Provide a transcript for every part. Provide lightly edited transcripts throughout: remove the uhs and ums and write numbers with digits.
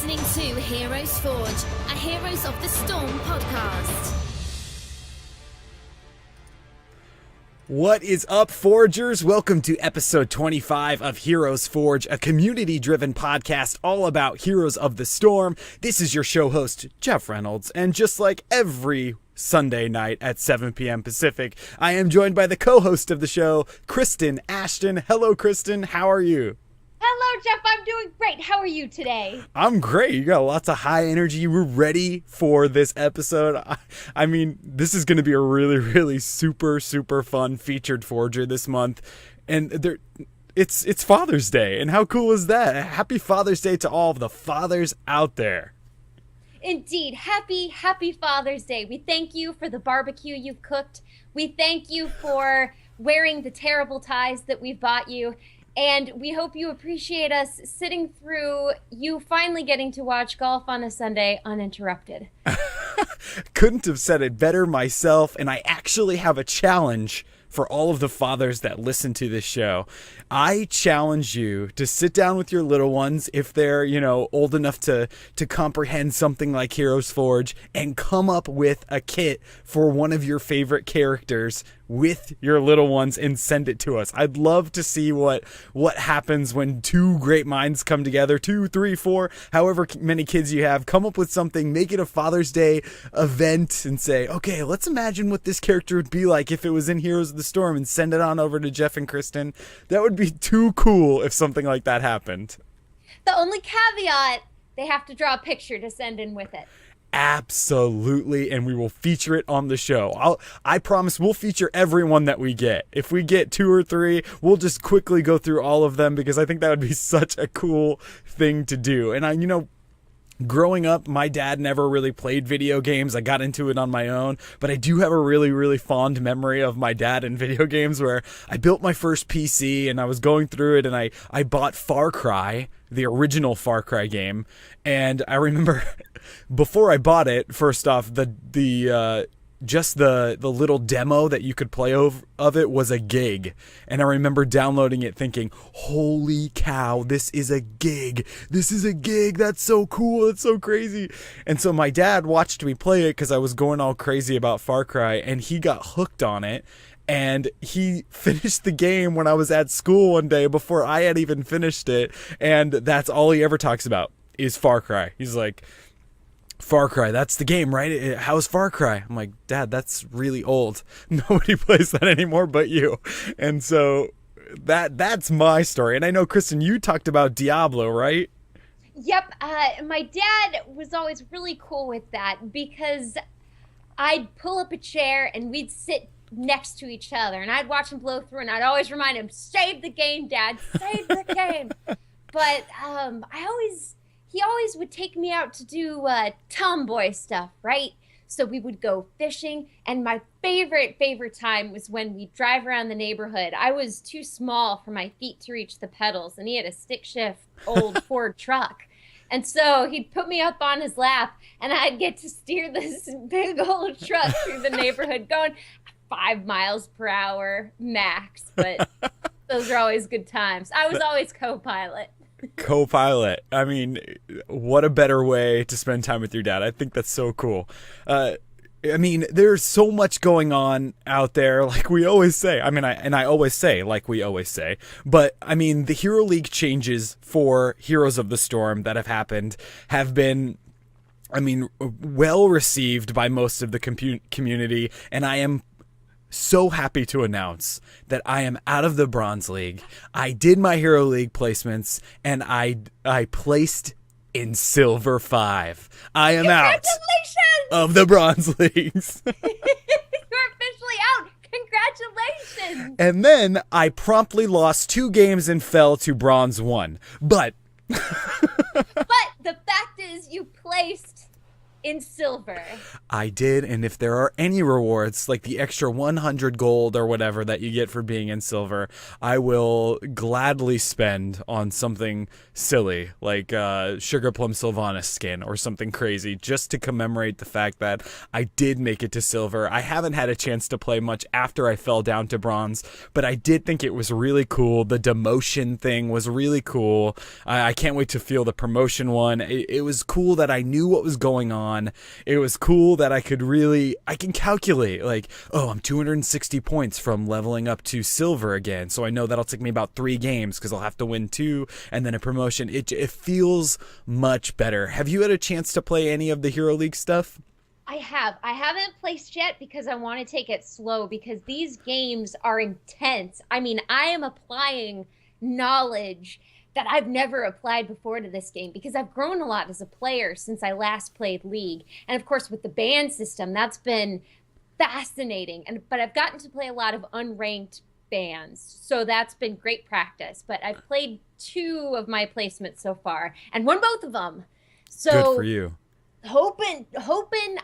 listening to Heroes Forge, a Heroes of the Storm podcast. What is up, Forgers? Welcome to episode 25 of Heroes Forge, a community-driven podcast all about Heroes of the Storm. This is your show host, Jeff Reynolds, and just like every Sunday night at 7 p.m. Pacific, I am joined by the co-host of the show, Kristen Ashton. Hello, Kristen. How are you? Hello, Jeff. I'm doing great. How are you today? I'm great. You got lots of high energy. We're ready for this episode. I mean, this is going to be a really super fun featured Forger this month. And it's Father's Day. And how cool is that? Happy Father's Day to all of the fathers out there. Indeed. Happy Father's Day. We thank you for the barbecue you've cooked. We thank you for wearing the terrible ties that we've bought you. And we hope you appreciate us sitting through you finally getting to watch golf on a Sunday uninterrupted. Couldn't have said it better myself, and I actually have a challenge for all of the fathers that listen to this show. I challenge you to sit down with your little ones, if they're, old enough to comprehend something like Heroes Forge, and come up with a kit for one of your favorite characters with your little ones and send it to us. I'd love to see what happens when two great minds come together, 2, 3, 4, however many kids you have. Come up with something, make it a Father's Day event, and say, okay, let's imagine what this character would be like if it was in Heroes of the Storm, and send it on over to Jeff and Kristen. That would be too cool if something like that happened. The only caveat, they have to draw a picture to send in with it. Absolutely, and we will feature it on the show. I promise we'll feature everyone that we get. If we get 2 or 3, we'll just quickly go through all of them, because I think that would be such a cool thing to do. And growing up, my dad never really played video games. I got into it on my own, but I do have a really fond memory of my dad in video games, where I built my first PC and I was going through it, and I bought Far Cry, the original Far Cry game. And I remember before I bought it, first off, the little demo that you could play of it was a gig. And I remember downloading it thinking, holy cow, this is a gig. This is a gig. That's so cool. That's so crazy. And so my dad watched me play it because I was going all crazy about Far Cry, and he got hooked on it. And he finished the game when I was at school one day before I had even finished it. And that's all he ever talks about is Far Cry. He's like, Far Cry, that's the game, right? How's Far Cry? I'm like, Dad, that's really old. Nobody plays that anymore but you. And so that's my story. And I know, Kristen, you talked about Diablo, right? Yep. My dad was always really cool with that, because I'd pull up a chair and we'd sit next to each other, and I'd watch him blow through, and I'd always remind him, save the game, Dad, save the game. But he always would take me out to do tomboy stuff, right? So we would go fishing, and my favorite time was when we'd drive around the neighborhood. I was too small for my feet to reach the pedals, and he had a stick shift old Ford truck. And so he'd put me up on his lap, and I'd get to steer this big old truck through the neighborhood going 5 miles per hour max. But those are always good times. I was always co-pilot. Co-pilot. I mean, what a better way to spend time with your dad. I think that's so cool. I mean, there's so much going on out there, like we always say. I mean, I always say, like we always say. But, I mean, the Hero League changes for Heroes of the Storm that have happened have been, well received by most of the community. And I am so happy to announce that I am out of the Bronze League. I did my Hero League placements, and I placed in Silver 5. I am out of the Bronze Leagues. You're officially out. Congratulations. And then I promptly lost 2 games and fell to Bronze 1. But the fact is, you placed in silver. I did, and if there are any rewards, like the extra 100 gold or whatever that you get for being in silver, I will gladly spend on something silly, like Sugar Plum Sylvanas skin or something crazy, just to commemorate the fact that I did make it to silver. I haven't had a chance to play much after I fell down to bronze, but I did think it was really cool. The demotion thing was really cool. I can't wait to feel the promotion one. It was cool that I knew what was going on. It was cool that I can calculate, like, oh, I'm 260 points from leveling up to silver again, so I know that'll take me about 3 games because I'll have to win 2 and then a promotion. It feels much better. Have you had a chance to play any of the Hero League stuff? I haven't placed yet because I want to take it slow because these games are intense. I mean, I am applying knowledge that I've never applied before to this game because I've grown a lot as a player since I last played League. And of course, with the ban system, that's been fascinating. But I've gotten to play a lot of unranked bans, so that's been great practice. But I've played 2 of my placements so far and won both of them. So good for you. Hoping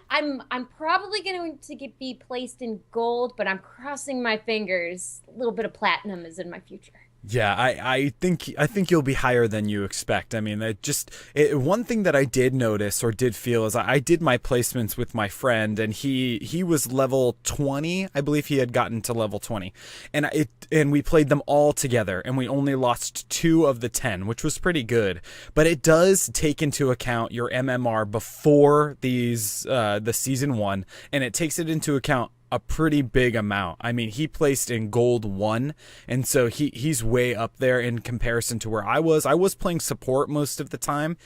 I'm probably going to be placed in gold, but I'm crossing my fingers. A little bit of platinum is in my future. Yeah, I think you'll be higher than you expect. I mean, one thing that I did notice or did feel is I did my placements with my friend, and he was level 20. I believe he had gotten to level 20, and we played them all together, and we only lost 2 of the 10, which was pretty good. But it does take into account your MMR before the season 1, and it takes it into account a pretty big amount. I mean, he placed in gold 1, and so he's way up there in comparison to where I was. I was playing support most of the time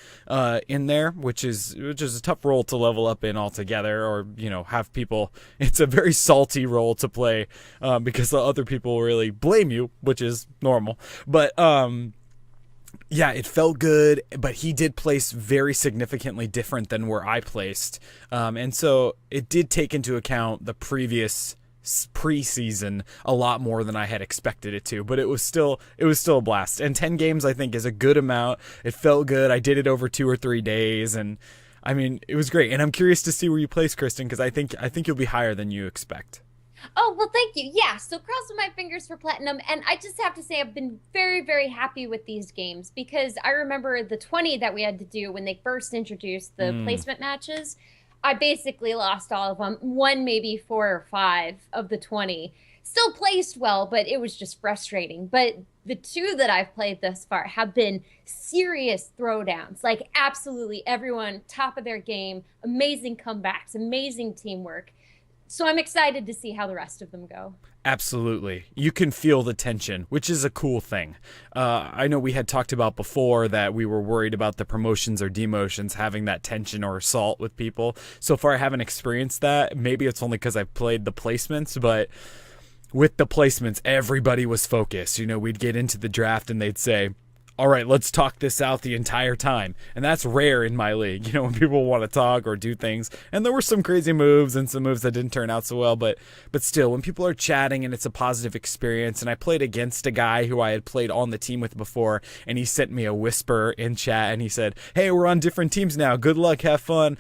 in there, which is a tough role to level up in altogether, or have people. It's a very salty role to play because the other people really blame you, which is normal. But yeah, it felt good, but he did place very significantly different than where I placed. And so it did take into account the previous preseason a lot more than I had expected it to, but it was still a blast. And 10 games, I think, is a good amount. It felt good. I did it over 2 or 3 days, and I mean, it was great. And I'm curious to see where you place, Kristen, because I think you'll be higher than you expect. Oh, well, thank you. Yeah, so crossing my fingers for platinum. And I just have to say I've been very, very happy with these games because I remember the 20 that we had to do when they first introduced the placement matches. I basically lost all of them. Won maybe 4 or 5 of the 20. Still placed well, but it was just frustrating. But the 2 that I've played thus far have been serious throwdowns. Like, absolutely everyone top of their game, amazing comebacks, amazing teamwork. So I'm excited to see how the rest of them go. Absolutely. You can feel the tension, which is a cool thing. I know we had talked about before that we were worried about the promotions or demotions having that tension or assault with people. So far, I haven't experienced that. Maybe it's only because I've played the placements, but with the placements, everybody was focused. We'd get into the draft and they'd say, all right, let's talk this out the entire time. And that's rare in my league, when people want to talk or do things. And there were some crazy moves and some moves that didn't turn out so well. But still, when people are chatting and it's a positive experience, and I played against a guy who I had played on the team with before, and he sent me a whisper in chat, and he said, hey, we're on different teams now. Good luck, have fun,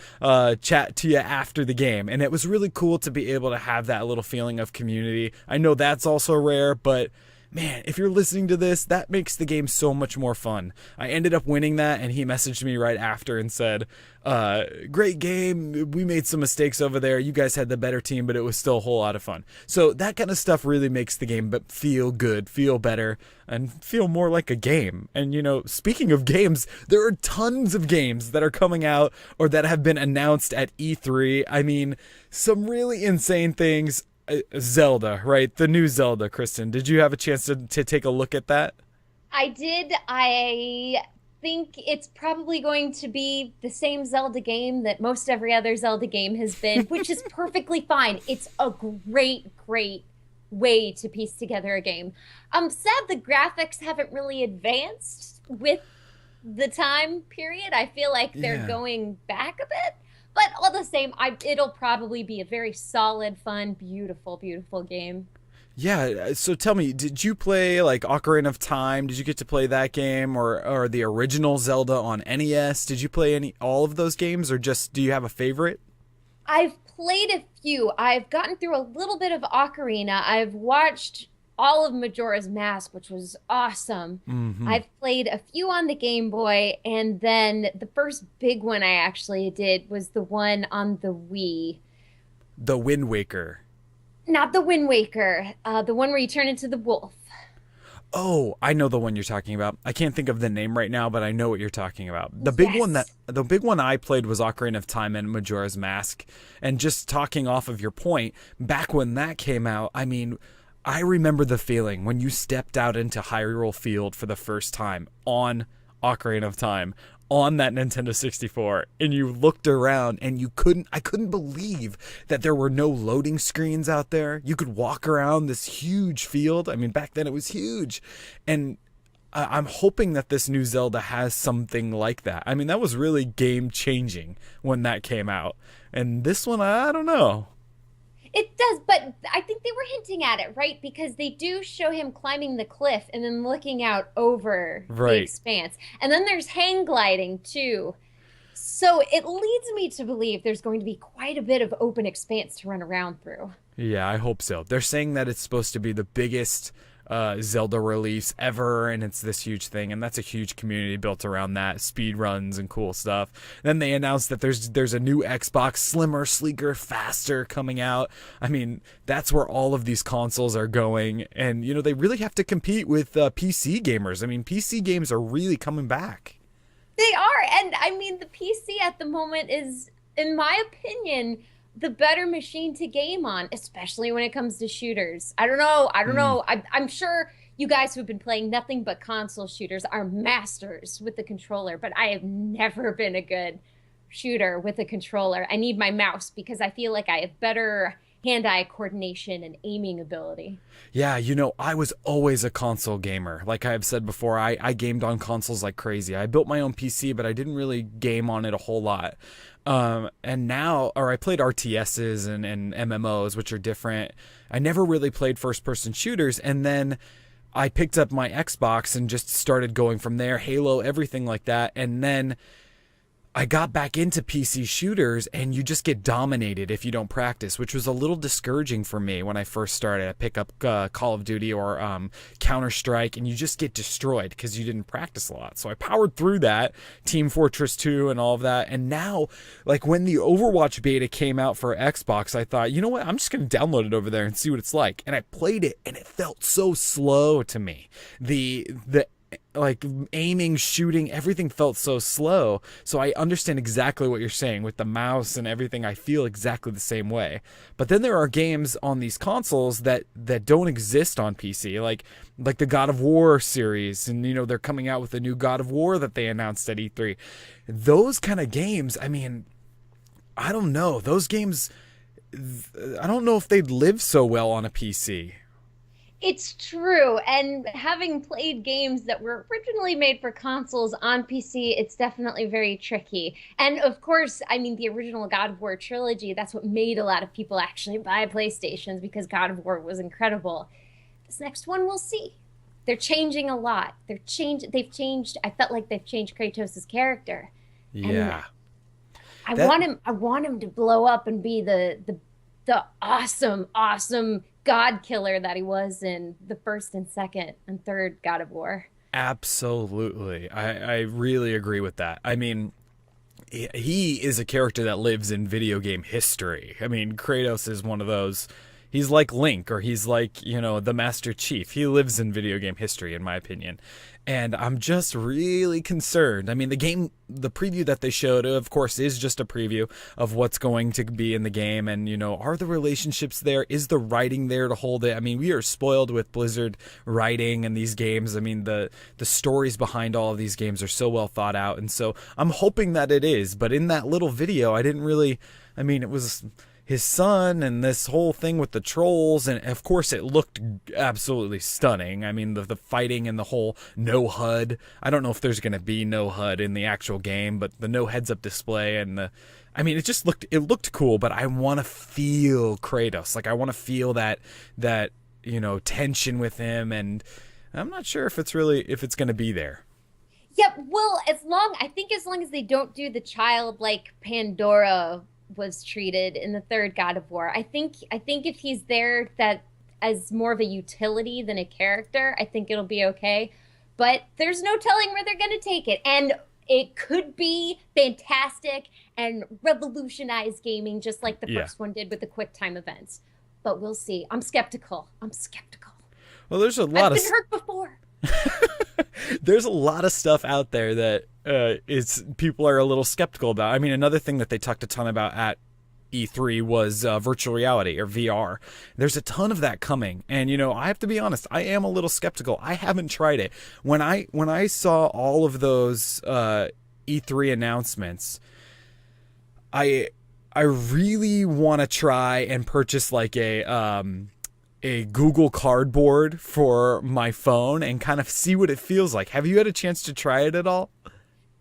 chat to you after the game. And it was really cool to be able to have that little feeling of community. I know that's also rare, but man, if you're listening to this, that makes the game so much more fun. I ended up winning that, and he messaged me right after and said, great game. We made some mistakes over there. You guys had the better team, but it was still a whole lot of fun. So that kind of stuff really makes the game feel good, feel better, and feel more like a game. And, speaking of games, there are tons of games that are coming out or that have been announced at E3. I mean, some really insane things. Zelda, right? The new Zelda, Kristen. Did you have a chance to take a look at that? I did. I think it's probably going to be the same Zelda game that most every other Zelda game has been, which is perfectly fine. It's a great, great way to piece together a game. I'm sad the graphics haven't really advanced with the time period. I feel like they're going back a bit. But all the same, it'll probably be a very solid, fun, beautiful, beautiful game. Yeah, so tell me, did you play like Ocarina of Time? Did you get to play that game, or the original Zelda on NES? Did you play all of those games, or just do you have a favorite? I've played a few. I've gotten through a little bit of Ocarina. I've watched all of Majora's Mask, which was awesome. I've played a few on the Game Boy, and then the first big one I actually did was the one on the Wii. The Wind Waker. Not the Wind Waker, the one where you turn into the wolf. Oh, I know the one you're talking about. I can't think of the name right now, but I know what you're talking about. The big one I played was Ocarina of Time and Majora's Mask. And just talking off of your point, back when that came out, I mean, I remember the feeling when you stepped out into Hyrule Field for the first time on Ocarina of Time on that Nintendo 64, and you looked around and I couldn't believe that there were no loading screens out there. You could walk around this huge field. I mean, back then it was huge. And I'm hoping that this new Zelda has something like that. I mean, that was really game changing when that came out. And this one, I don't know. It does, but I think they were hinting at it, right? Because they do show him climbing the cliff and then looking out over the expanse. And then there's hang gliding, too. So it leads me to believe there's going to be quite a bit of open expanse to run around through. Yeah, I hope so. They're saying that it's supposed to be the biggest Zelda release ever, and it's this huge thing, and that's a huge community built around that, speed runs and cool stuff. Then they announced that there's a new Xbox, slimmer, sleeker, faster, coming out. I mean, that's where all of these consoles are going, and you know, they really have to compete with PC gamers. I mean, PC games are really coming back. They are, and I mean, the PC at the moment is, in my opinion, the better machine to game on, especially when it comes to shooters. I don't know. I'm sure you guys who've been playing nothing but console shooters are masters with the controller, but I have never been a good shooter with a controller. I need my mouse because I feel like I have better hand-eye coordination and aiming ability. Yeah, you know, I was always a console gamer. Like I've said before, I gamed on consoles like crazy. I built my own PC, but I didn't really game on it a whole lot. And now, or I played RTSs and MMOs, which are different. I never really played first-person shooters, and then I picked up my Xbox and just started going from there, Halo, everything like that, and then I got back into PC shooters, and you just get dominated if you don't practice, which was a little discouraging for me when I first started. I pick up Call of Duty or Counter-Strike, and you just get destroyed because you didn't practice a lot. So I powered through that, Team Fortress 2 and all of that, and now, like when the Overwatch beta came out for Xbox, I thought, you know what, I'm just going to download it over there and see what it's like. And I played it, and it felt so slow to me. The like aiming, shooting, everything felt so slow. So I understand exactly what you're saying with the mouse and everything. I feel exactly the same way. But then there are games on these consoles that don't exist on PC, like the God of War series, and you know, they're coming out with a new God of War that they announced at E3. Those kind of games, I mean, I don't know. Those games, I don't know if they'd live so well on a PC. It's true, and having played games that were originally made for consoles on PC, it's definitely very tricky. And of course, I mean, the original God of War trilogy, that's what made a lot of people actually buy PlayStations, because God of War was incredible. This next one, we'll see. They're changing a lot. They've changed, I felt like they've changed Kratos' character. Yeah. And I want him to blow up and be the awesome God killer that he was in the first and second and third God of War. Absolutely. I really agree with that. I mean, he is a character that lives in video game history. I mean, Kratos is one of those. He's like Link, or he's like, you know, the Master Chief. He lives in video game history, in my opinion. And I'm just really concerned. I mean, the preview that they showed, of course, is just a preview of what's going to be in the game. And, you know, are the relationships there? Is the writing there to hold it? I mean, we are spoiled with Blizzard writing in these games. I mean, the stories behind all of these games are so well thought out. And so I'm hoping that it is. But in that little video, I didn't really, I mean, it was his son and this whole thing with the trolls, and of course it looked absolutely stunning. I mean, the fighting and the whole no HUD. I don't know if there's going to be no HUD in the actual game, but the no heads-up display and I mean, it looked cool, but I want to feel Kratos. Like, I want to feel that tension with him, and I'm not sure if it's going to be there. Yep. Well, as long as they don't do the child like Pandora was treated in the third God of War, I think if he's there that as more of a utility than a character, I think it'll be okay. But there's no telling where they're going to take it, and it could be fantastic and revolutionize gaming, just like the first one did with the QuickTime events. But we'll see. I'm skeptical. Well, there's a lot I've been hurt before. There's a lot of stuff out there that people are a little skeptical about. I mean, another thing that they talked a ton about at E3 was virtual reality, or VR. There's a ton of that coming, and I have to be honest, I am a little skeptical. I haven't tried it. When I saw all of those E3 announcements, I really want to try and purchase like a Google Cardboard for my phone and kind of see what it feels like. Have you had a chance to try it at all?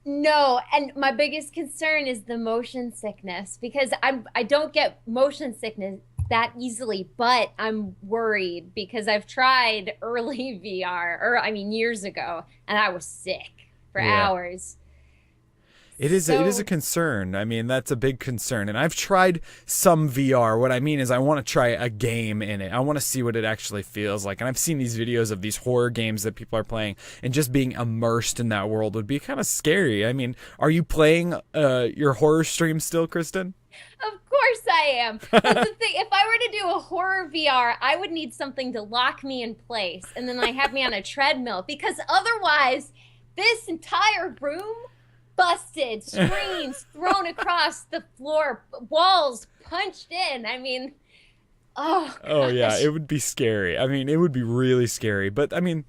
No, and my biggest concern is the motion sickness, because I don't get motion sickness that easily, but I'm worried because I've tried early VR, years ago, and I was sick for hours. It is a concern. I mean, that's a big concern. And I've tried some VR. What I mean is I want to try a game in it. I want to see what it actually feels like. And I've seen these videos of these horror games that people are playing, and just being immersed in that world would be kind of scary. I mean, are you playing your horror stream still, Kristen? Of course I am. But the thing, if I were to do a horror VR, I would need something to lock me in place, and then have me on a treadmill, because otherwise this entire room busted, screens thrown across the floor, walls punched in. I mean, oh yeah, it would be scary. I mean, it would be really scary. But I mean,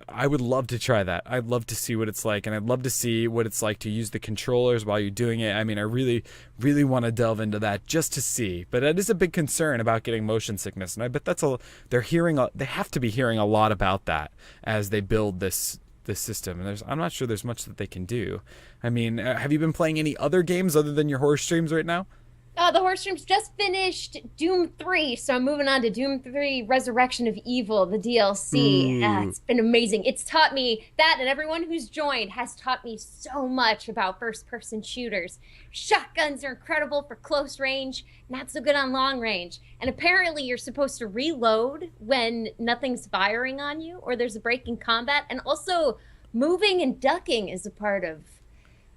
I would love to try that. I'd love to see what it's like, and I'd love to see what it's like to use the controllers while you're doing it. I mean, I really, really want to delve into that just to see. But it is a big concern about getting motion sickness, and I bet they have to be hearing a lot about that as they build this system, and I'm not sure there's much that they can do. I mean, have you been playing any other games other than your horror streams right now? The horror streams just finished Doom 3, so I'm moving on to Doom 3 Resurrection of Evil, the DLC. It's been amazing. It's taught me that, and everyone who's joined has taught me so much about first-person shooters. Shotguns are incredible for close range, not so good on long range. And apparently you're supposed to reload when nothing's firing on you, or there's a break in combat. And also, moving and ducking is a part of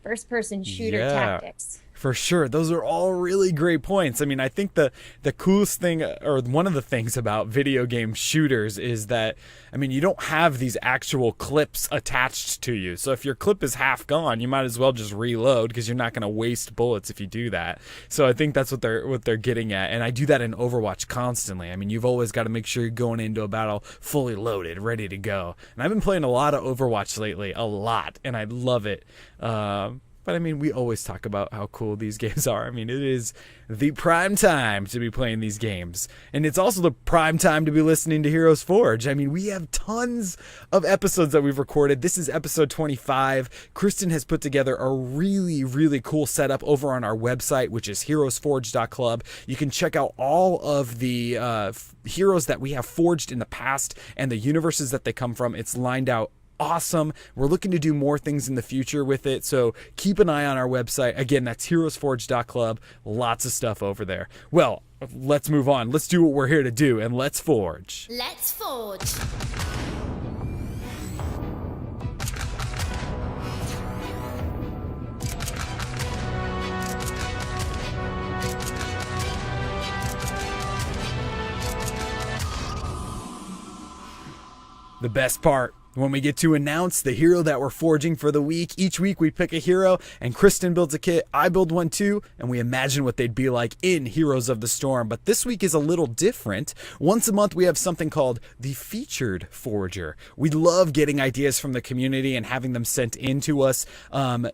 first-person shooter tactics. For sure. Those are all really great points. I mean, I think the coolest thing, or one of the things about video game shooters is that, I mean, you don't have these actual clips attached to you. So if your clip is half gone, you might as well just reload, because you're not going to waste bullets if you do that. So I think that's what they're getting at. And I do that in Overwatch constantly. I mean, you've always got to make sure you're going into a battle fully loaded, ready to go. And I've been playing a lot of Overwatch lately, a lot, and I love it. But I mean, we always talk about how cool these games are. I mean, it is the prime time to be playing these games. And it's also the prime time to be listening to HeroesForge. I mean, we have tons of episodes that we've recorded. This is episode 25. Kristen has put together a really, really cool setup over on our website, which is HeroesForge.club. You can check out all of the heroes that we have forged in the past and the universes that they come from. It's lined out awesome. We're looking to do more things in the future with it, so keep an eye on our website. Again, that's HeroesForge.club. Lots of stuff over there. Well, let's move on. Let's do what we're here to do, and let's forge. Let's forge. The best part, when we get to announce the hero that we're forging for the week. Each week we pick a hero, and Kristen builds a kit, I build one too, and we imagine what they'd be like in Heroes of the Storm. But this week is a little different. Once a month we have something called the Featured Forger. We love getting ideas from the community and having them sent in to us.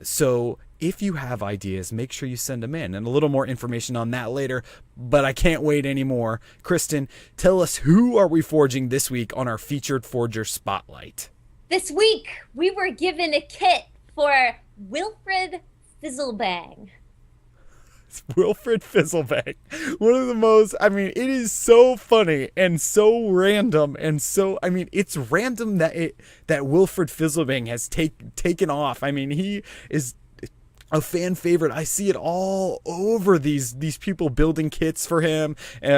So if you have ideas, make sure you send them in, and a little more information on that later, but I can't wait anymore. Kristen, tell us, who are we forging this week on our Featured Forger Spotlight? This week, we were given a kit for Wilfred Fizzlebang. Wilfred Fizzlebang. One of the most, I mean, it is so funny and so random and so, I mean, it's random that Wilfred Fizzlebang has taken off. I mean, he is a fan favorite. I see it all over these people building kits for him,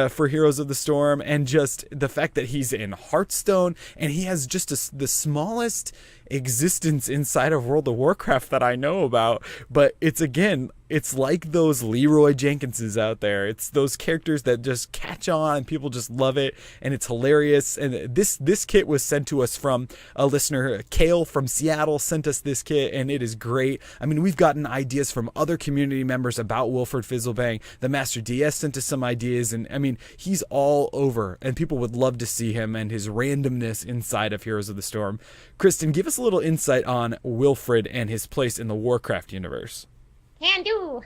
for Heroes of the Storm, and just the fact that he's in Hearthstone and he has just the smallest existence inside of World of Warcraft that I know about. But it's like those Leroy Jenkinses out there. It's those characters that just catch on and people just love it, and it's hilarious. And this kit was sent to us from a listener. Kale from Seattle sent us this kit, and it is great. I mean, we've gotten ideas from other community members about Wilfred Fizzlebang. The Master DS sent us some ideas, and I mean, he's all over, and people would love to see him and his randomness inside of Heroes of the Storm. Kristen, give us a little insight on Wilfred and his place in the Warcraft universe. Can do.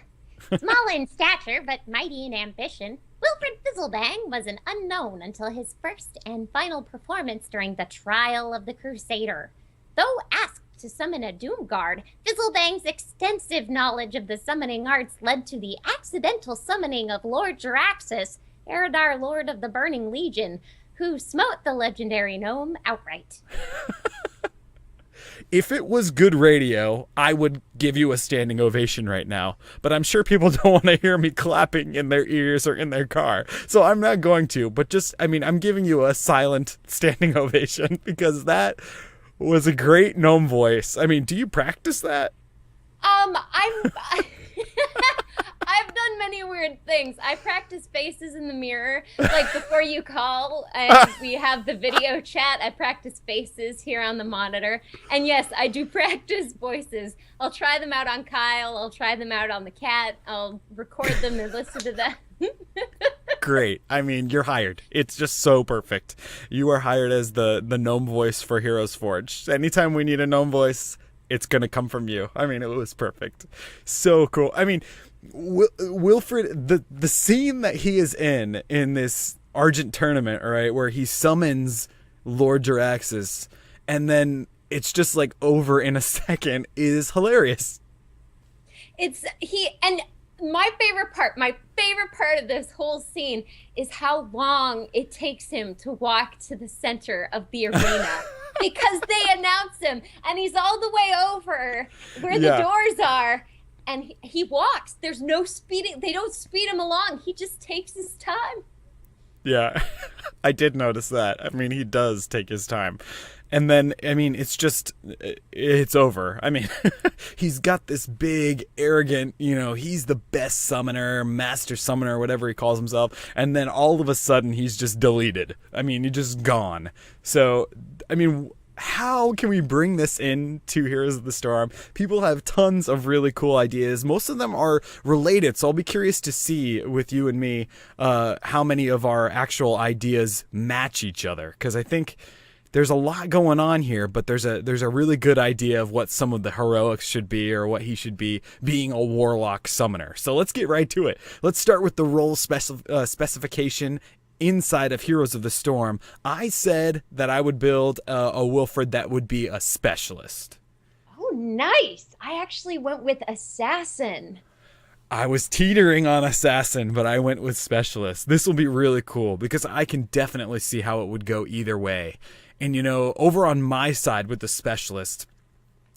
Small in stature, but mighty in ambition, Wilfred Fizzlebang was an unknown until his first and final performance during the Trial of the Crusader. Though asked to summon a Doom Guard, Fizzlebang's extensive knowledge of the summoning arts led to the accidental summoning of Lord Jaraxxus, Eredar Lord of the Burning Legion, who smote the legendary gnome outright. If it was good radio, I would give you a standing ovation right now. But I'm sure people don't want to hear me clapping in their ears or in their car. So I'm not going to. But I'm giving you a silent standing ovation because that was a great gnome voice. I mean, do you practice that? I've done many weird things. I practice faces in the mirror, like before you call and we have the video chat. I practice faces here on the monitor. And yes, I do practice voices. I'll try them out on Kyle. I'll try them out on the cat. I'll record them and listen to them. Great. I mean, you're hired. It's just so perfect. You are hired as the gnome voice for HeroesForge. Anytime we need a gnome voice, it's going to come from you. I mean, it was perfect. So cool. I mean, Wilfred, the scene that he is in this Argent tournament, right, where he summons Lord Jaraxxus, and then it's just like over in a second, is hilarious. And my favorite part of this whole scene is how long it takes him to walk to the center of the arena. Because they announce him, and he's all the way over where the doors are, and he walks. There's no speeding. They don't speed him along. He just takes his time. Yeah, I did notice that. I mean, he does take his time. And then, I mean, it's over. I mean, he's got this big, arrogant, he's the best summoner, master summoner, whatever he calls himself. And then all of a sudden, he's just deleted. I mean, he's just gone. So, I mean, how can we bring this into Heroes of the Storm? People have tons of really cool ideas. Most of them are related, so I'll be curious to see with you and me how many of our actual ideas match each other. Because I think there's a lot going on here, but there's a really good idea of what some of the heroics should be, or what he should be being a warlock summoner. So let's get right to it. Let's start with the role specification inside of Heroes of the Storm. I said that I would build a Wilfred that would be a specialist. Oh, nice. I actually went with assassin. I was teetering on assassin, but I went with specialist. This will be really cool because I can definitely see how it would go either way. And over on my side with the specialist,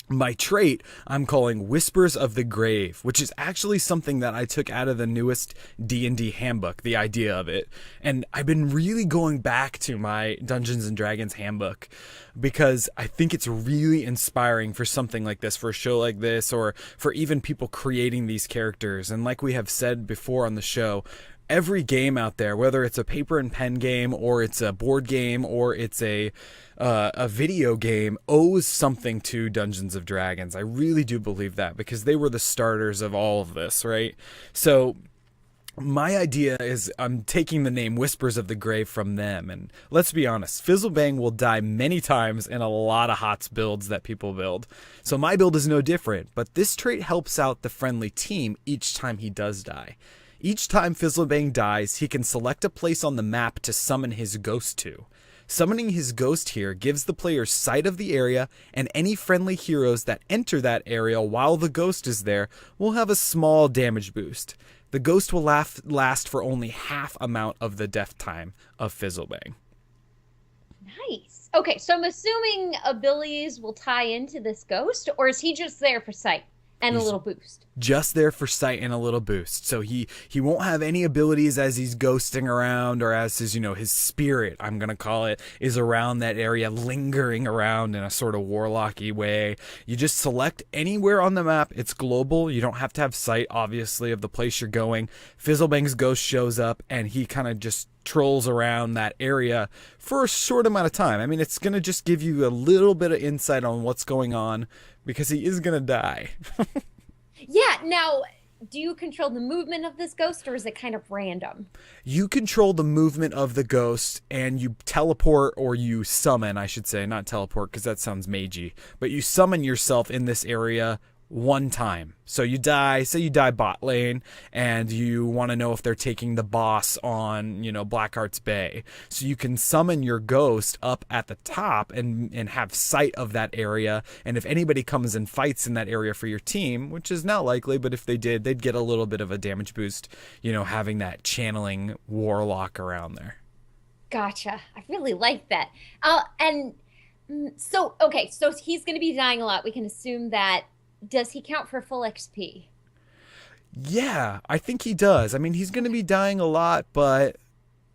my trait I'm calling Whispers of the Grave, which is actually something that I took out of the newest D&D handbook, the idea of it. And I've been really going back to my Dungeons and Dragons handbook because I think it's really inspiring for something like this, for a show like this, or for even people creating these characters. And like we have said before on the show, every game out there, whether it's a paper and pen game, or it's a board game, or it's a video game, owes something to Dungeons of Dragons. I really do believe that because they were the starters of all of this, right? So my idea is I'm taking the name Whispers of the Grave from them. And let's be honest, Fizzlebang will die many times in a lot of HOTS builds that people build. So my build is no different, but this trait helps out the friendly team each time he does die. Each time Fizzlebang dies, he can select a place on the map to summon his ghost to. Summoning his ghost here gives the player sight of the area, and any friendly heroes that enter that area while the ghost is there will have a small damage boost. the ghost will last for only half amount of the death time of Fizzlebang. Nice. Okay, so I'm assuming abilities will tie into this ghost, or is he just there for sight and a little boost? Just there for sight and a little boost. So he won't have any abilities as he's ghosting around, or as his, his spirit, I'm going to call it, is around that area, lingering around in a sort of warlocky way. You just select anywhere on the map. It's global. You don't have to have sight, obviously, of the place you're going. Fizzlebang's ghost shows up, and he kind of just trolls around that area for a short amount of time. I mean, it's going to just give you a little bit of insight on what's going on, because he is going to die. Yeah, now, do you control the movement of this ghost, or is it kind of random? You control the movement of the ghost, and you teleport, or you summon, I should say, not teleport, because that sounds magey, but you summon yourself in this area one time. So you die, say you die bot lane, and you want to know if they're taking the boss on, Blackheart's Bay. So you can summon your ghost up at the top and have sight of that area. And if anybody comes and fights in that area for your team, which is not likely, but if they did, they'd get a little bit of a damage boost, having that channeling warlock around there. Gotcha. I really like that. So he's going to be dying a lot. We can assume that. Does he count for full XP? Yeah, I think he does. I mean, he's going to be dying a lot, but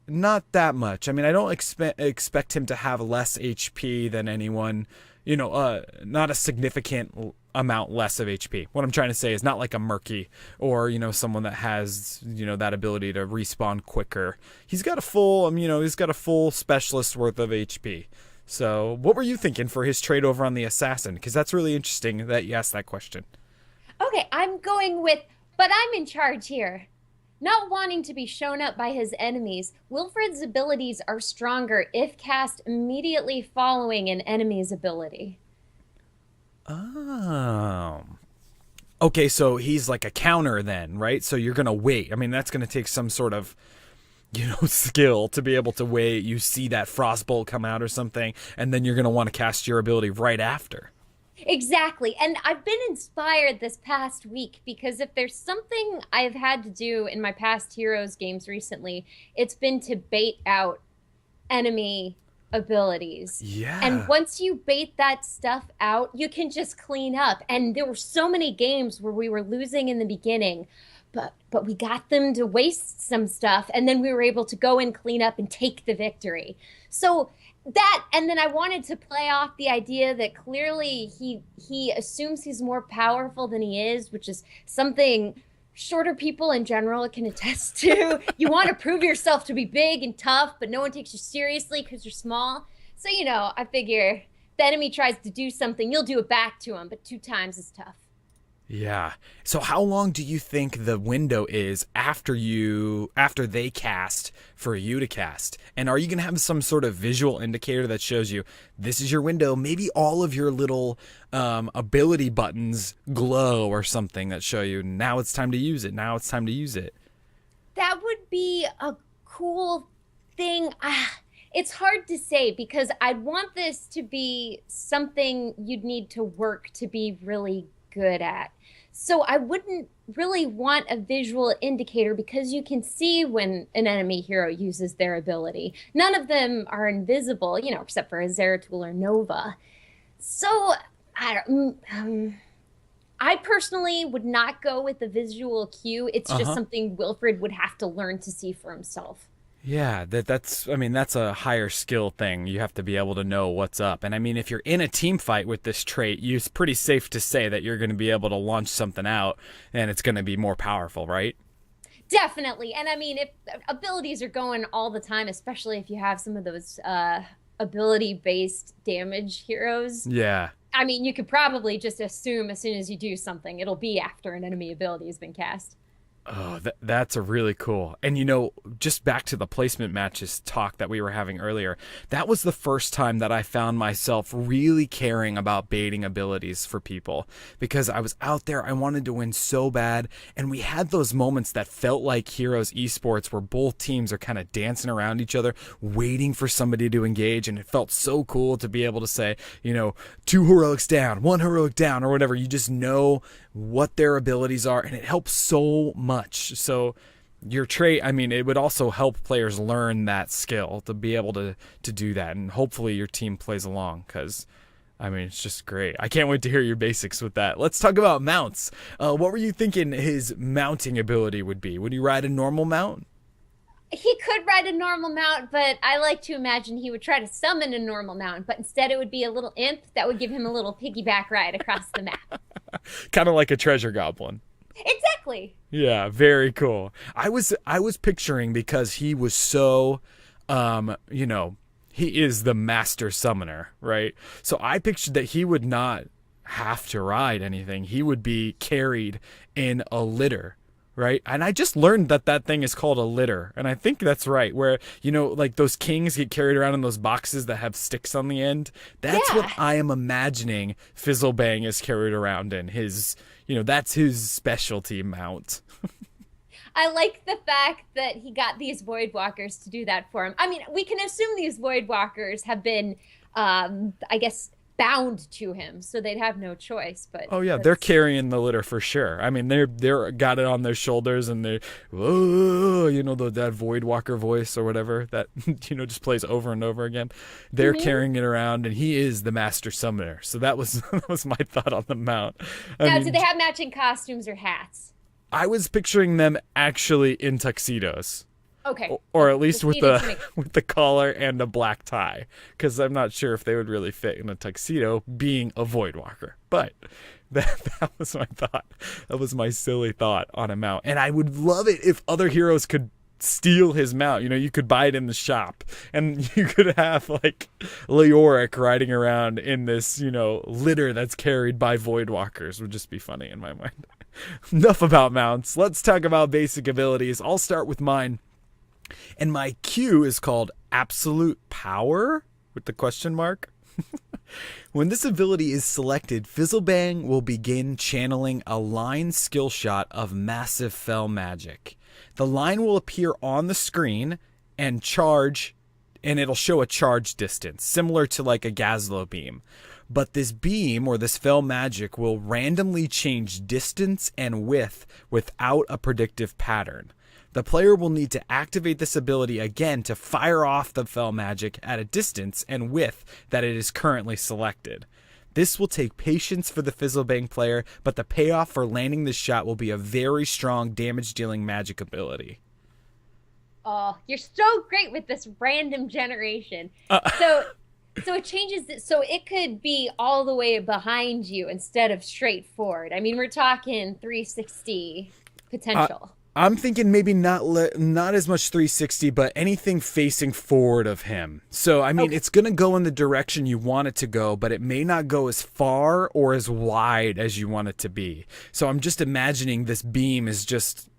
not that much. I mean, I don't expect him to have less HP than anyone, not a significant amount less of HP. What I'm trying to say is not like a Murky or, someone that has, that ability to respawn quicker. He's got a full specialist worth of HP. So what were you thinking for his trade over on the assassin? Because that's really interesting that you asked that question. Okay, I'm going with, but I'm in charge here. Not wanting to be shown up by his enemies, Wilfred's abilities are stronger if cast immediately following an enemy's ability. Oh. Okay, so he's like a counter then, right? So you're going to wait. I mean, that's going to take some sort of skill to be able to wait. You see that frostbolt come out or something, and then you're going to want to cast your ability right after. Exactly. And I've been inspired this past week, because if there's something I've had to do in my past Heroes games recently, it's been to bait out enemy abilities. Yeah. And once you bait that stuff out, you can just clean up. And there were so many games where we were losing in the beginning, but we got them to waste some stuff, and then we were able to go and clean up and take the victory. So that, and then I wanted to play off the idea that clearly he assumes he's more powerful than he is, which is something shorter people in general can attest to. You want to prove yourself to be big and tough, but no one takes you seriously because you're small. So, I figure if the enemy tries to do something, you'll do it back to him, but 2 times is tough. Yeah. So how long do you think the window is after they cast for you to cast? And are you going to have some sort of visual indicator that shows you this is your window? Maybe all of your little ability buttons glow or something that show you now it's time to use it. Now it's time to use it. That would be a cool thing. It's hard to say, because I'd want this to be something you'd need to work to be really good at. So I wouldn't really want a visual indicator, because you can see when an enemy hero uses their ability. None of them are invisible, except for Zeratul or Nova. So I personally would not go with the visual cue. It's just something Wilfred would have to learn to see for himself. Yeah, that's a higher skill thing. You have to be able to know what's up. And I mean, if you're in a team fight with this trait, it's pretty safe to say that you're going to be able to launch something out and it's going to be more powerful, right? Definitely. And I mean, if abilities are going all the time, especially if you have some of those ability-based damage heroes. Yeah. I mean, you could probably just assume as soon as you do something, it'll be after an enemy ability has been cast. Oh, that's a really cool. And just back to the placement matches talk that we were having earlier, that was the first time that I found myself really caring about baiting abilities for people, because I was out there, I wanted to win so bad, and we had those moments that felt like Heroes esports where both teams are kind of dancing around each other, waiting for somebody to engage, and it felt so cool to be able to say, 2 heroics down, 1 heroic down, or whatever. You just know what their abilities are, and it helps so much. So your trait, I mean, it would also help players learn that skill to be able to do that, and hopefully your team plays along, because I mean, it's just great. I can't wait to hear your basics with that. Let's talk about mounts. What were you thinking his mounting ability would be? Would he ride a normal mount? He could ride a normal mount, but I like to imagine he would try to summon a normal mount, but instead it would be a little imp that would give him a little piggyback ride across the map. Kind of like a treasure goblin. Exactly. Yeah, very cool. I was picturing, because he was so, he is the master summoner, right? So I pictured that he would not have to ride anything. He would be carried in a litter, right? And I just learned that thing is called a litter. And I think that's right, where, like those kings get carried around in those boxes that have sticks on the end. That's what I am imagining Fizzlebang is carried around in. His, that's his specialty mount. I like the fact that he got these Void Walkers to do that for him. I mean, we can assume these Void Walkers have been, I guess, bound to him, so they'd have no choice. But oh yeah, they're carrying the litter for sure. I mean, they're got it on their shoulders, and they're, whoa, that Void Walker voice or whatever that just plays over and over again. They're carrying it around, and he is the master summoner. So that was my thought on the mount. Now, do they have matching costumes or hats? I was picturing them actually in tuxedos. Okay. Or at least with the collar and a black tie, because I'm not sure if they would really fit in a tuxedo being a Void Walker. But that was my thought. That was my silly thought on a mount. And I would love it if other heroes could steal his mount. You could buy it in the shop, and you could have like Leoric riding around in this, litter that's carried by Void Walkers. Would just be funny in my mind. Enough about mounts. Let's talk about basic abilities. I'll start with mine. And my Q is called Absolute Power with the question mark. When this ability is selected, Fizzlebang will begin channeling a line skill shot of massive fell magic. The line will appear on the screen and charge, and it'll show a charge distance, similar to like a Gazlo beam. But this beam, or this fell magic, will randomly change distance and width without a predictive pattern. The player will need to activate this ability again to fire off the fell magic at a distance and width that it is currently selected. This will take patience for the Fizzlebang player, but the payoff for landing this shot will be a very strong damage-dealing magic ability. Oh, you're so great with this random generation. So it changes it, so it could be all the way behind you instead of straight forward. I mean, we're talking 360 potential. I'm thinking maybe not as much 360, but anything facing forward of him. So, I mean, It's going to go in the direction you want it to go, but it may not go as far or as wide as you want it to be. So I'm just imagining this beam is just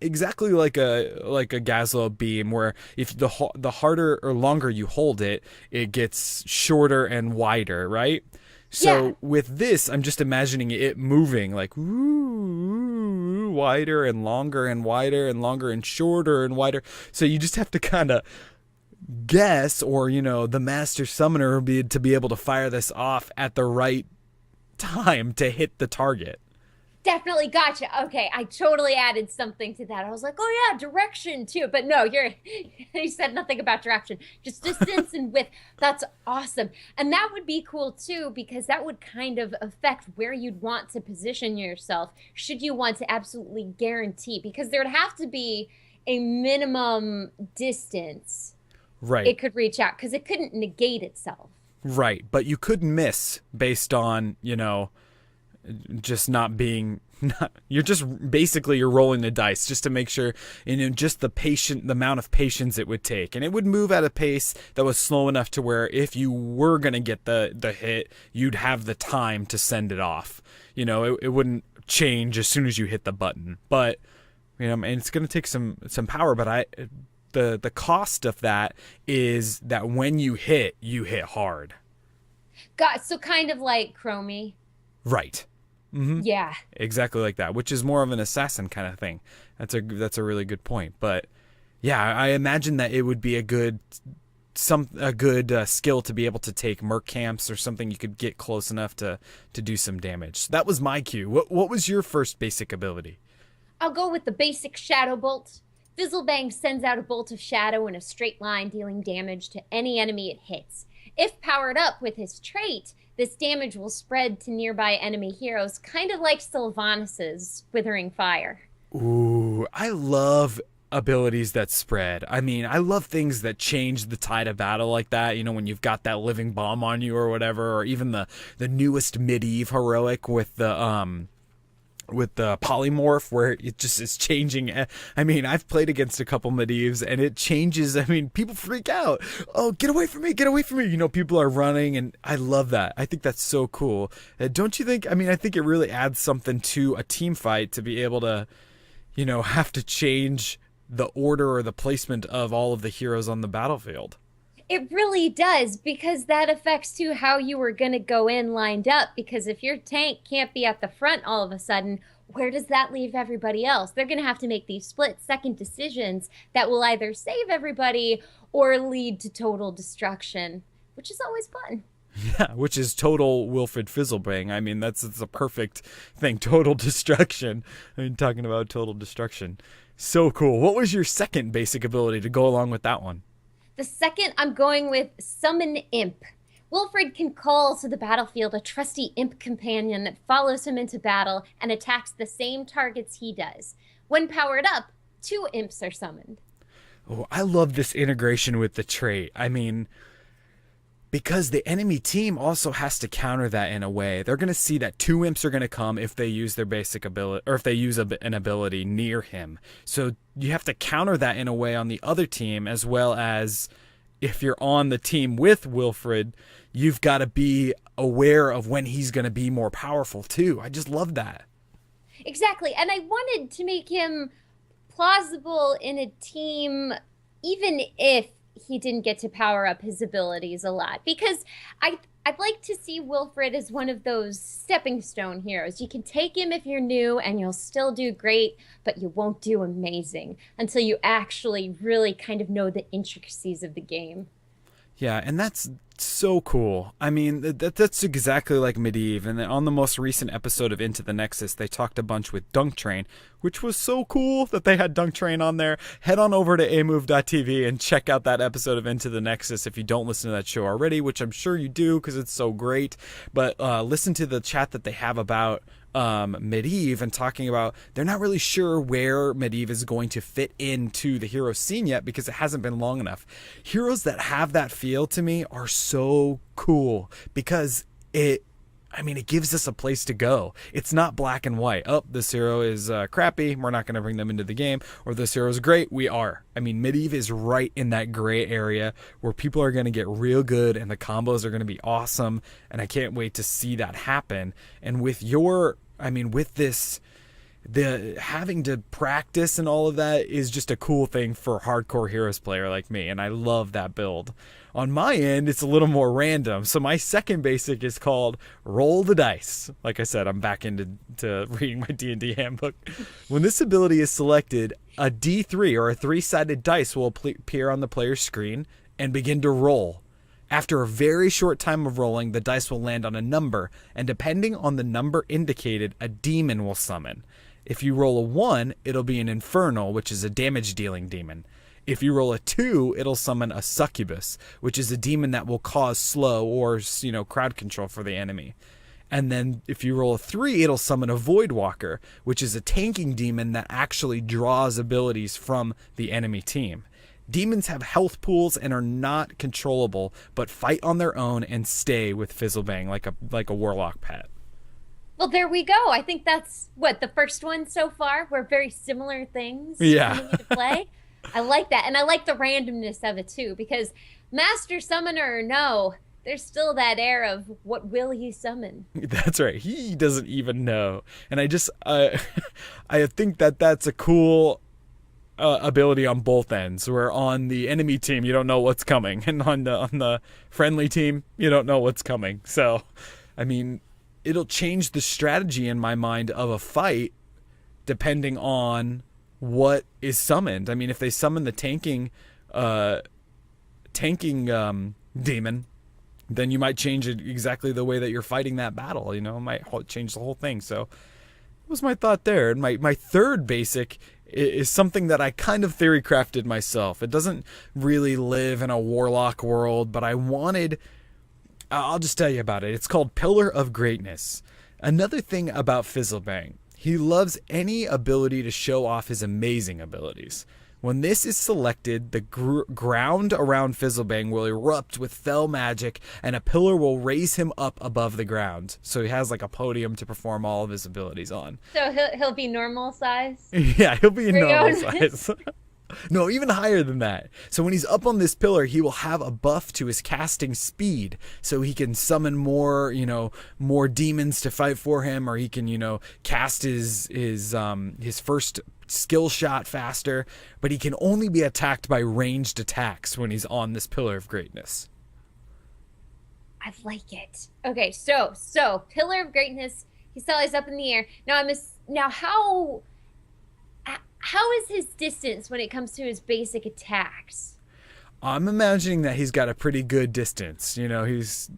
exactly like a Gazlo beam, where if the harder or longer you hold it, it gets shorter and wider, right? So with this, I'm just imagining it moving like wider and longer and wider and longer and shorter and wider. So you just have to kind of guess, or the master summoner will be to be able to fire this off at the right time to hit the target. Definitely, gotcha. Okay, I totally added something to that. I was like, oh yeah, direction too. But no, you said nothing about direction. Just distance and width. That's awesome. And that would be cool too, because that would kind of affect where you'd want to position yourself, should you want to absolutely guarantee, because there would have to be a minimum distance it could reach out, because it couldn't negate itself. Right, but you could miss based on, just not being, you're just basically you're rolling the dice just to make sure, just the amount of patience it would take, and it would move at a pace that was slow enough to where if you were going to get the hit, you'd have the time to send it off. It wouldn't change as soon as you hit the button, but and it's going to take some power, but the cost of that is that when you hit hard. So kind of like Chromie. Right. Mm-hmm. Yeah. Exactly like that, which is more of an assassin kind of thing. That's a really good point. But yeah, I imagine that it would be a good a good skill to be able to take merc camps or something you could get close enough to do some damage. So that was my cue. What was your first basic ability? I'll go with the basic Shadow Bolt. Fizzlebang sends out a bolt of shadow in a straight line, dealing damage to any enemy it hits. If powered up with his trait, this damage will spread to nearby enemy heroes, kind of like Sylvanas' Withering Fire. Ooh, I love abilities that spread. I mean, I love things that change the tide of battle like that, you know, when you've got that living bomb on you or whatever, or even the newest Medivh heroic with the polymorph, where it just is changing. I mean, I've played against a couple Medivhs and it changes. I mean, people freak out. Oh, get away from me, get away from me. You know, people are running, and I love that. I think that's so cool. Don't you think? I mean, I think it really adds something to a team fight to be able to, you know, have to change the order or the placement of all of the heroes on the battlefield. It really does, because that affects too how you were going to go in lined up, because if your tank can't be at the front all of a sudden, where does that leave everybody else? They're going to have to make these split-second decisions that will either save everybody or lead to total destruction, which is always fun. Yeah, which is total Wilfred Fizzlebang. I mean, it's a perfect thing. Total destruction. I mean, talking about total destruction. So cool. What was your second basic ability to go along with that one? The second, I'm going with Summon Imp. Wilfred can call to the battlefield a trusty imp companion that follows him into battle and attacks the same targets he does. When powered up, 2 imps are summoned. Oh, I love this integration with the trait. I mean, because the enemy team also has to counter that in a way. They're going to see that 2 imps are going to come if they use their basic ability, or if they use an ability near him. So you have to counter that in a way on the other team, as well as if you're on the team with Wilfred, you've got to be aware of when he's going to be more powerful too. I just love that. Exactly. And I wanted to make him plausible in a team, even if he didn't get to power up his abilities a lot, because I'd like to see Wilfred as one of those stepping stone heroes. You can take him if you're new and you'll still do great, but you won't do amazing until you actually really kind of know the intricacies of the game. Yeah, and that's so cool. I mean, that's exactly like Medivh. And on the most recent episode of Into the Nexus, they talked a bunch with Dunk Train, which was so cool that they had Dunk Train on there. Head on over to Amove TV and check out that episode of Into the Nexus if you don't listen to that show already, which I'm sure you do because it's so great. But listen to the chat that they have about Medivh, and talking about they're not really sure where Medivh is going to fit into the hero scene yet because it hasn't been long enough. Heroes that have that feel to me are so cool because it gives us a place to go. It's not black and white. Oh, this hero is crappy, we're not going to bring them into the game. Or this hero is great, we are. I mean, Medivh is right in that gray area where people are going to get real good and the combos are going to be awesome. And I can't wait to see that happen. And with the having to practice and all of that is just a cool thing for a hardcore Heroes player like me. And I love that build. On my end, it's a little more random. So my second basic is called Roll the Dice. Like I said, I'm back into reading my D&D handbook. When this ability is selected, a D3 or a 3-sided dice will appear on the player's screen and begin to roll. After a very short time of rolling, the dice will land on a number, and depending on the number indicated, a demon will summon. If you roll a 1, it'll be an Infernal, which is a damage-dealing demon. If you roll a 2, it'll summon a Succubus, which is a demon that will cause slow or, crowd control for the enemy. And then if you roll a 3, it'll summon a Voidwalker, which is a tanking demon that actually draws abilities from the enemy team. Demons have health pools and are not controllable, but fight on their own and stay with Fizzlebang like a Warlock pet. Well, there we go. I think that's the first one so far, where very similar things coming into play. I like that. And I like the randomness of it too, because Master Summoner or no, there's still that air of what will he summon? That's right. He doesn't even know. And I think that's a cool ability on both ends, where on the enemy team you don't know what's coming, and on the friendly team you don't know what's coming. So I mean, it'll change the strategy in my mind of a fight depending on what is summoned. I mean, if they summon the tanking tanking demon, then you might change it exactly the way that you're fighting that battle. It might change the whole thing. So that was my thought there. And my third basic is something that I kind of theory crafted myself. It doesn't really live in a warlock world, but I'll just tell you about it. It's called Pillar of Greatness. Another thing about Fizzlebang, he loves any ability to show off his amazing abilities. When this is selected, the ground around Fizzlebang will erupt with fell magic, and a pillar will raise him up above the ground. So he has like a podium to perform all of his abilities on. So he'll be normal size? Yeah, he'll be normal size. No, even higher than that. So when he's up on this pillar, he will have a buff to his casting speed, so he can summon more demons to fight for him, or he can, cast his first skill shot faster, but he can only be attacked by ranged attacks when he's on this Pillar of Greatness. I like it. Okay, so Pillar of Greatness, he's always up in the air. Now how is his distance when it comes to his basic attacks? I'm imagining that he's got a pretty good distance. He's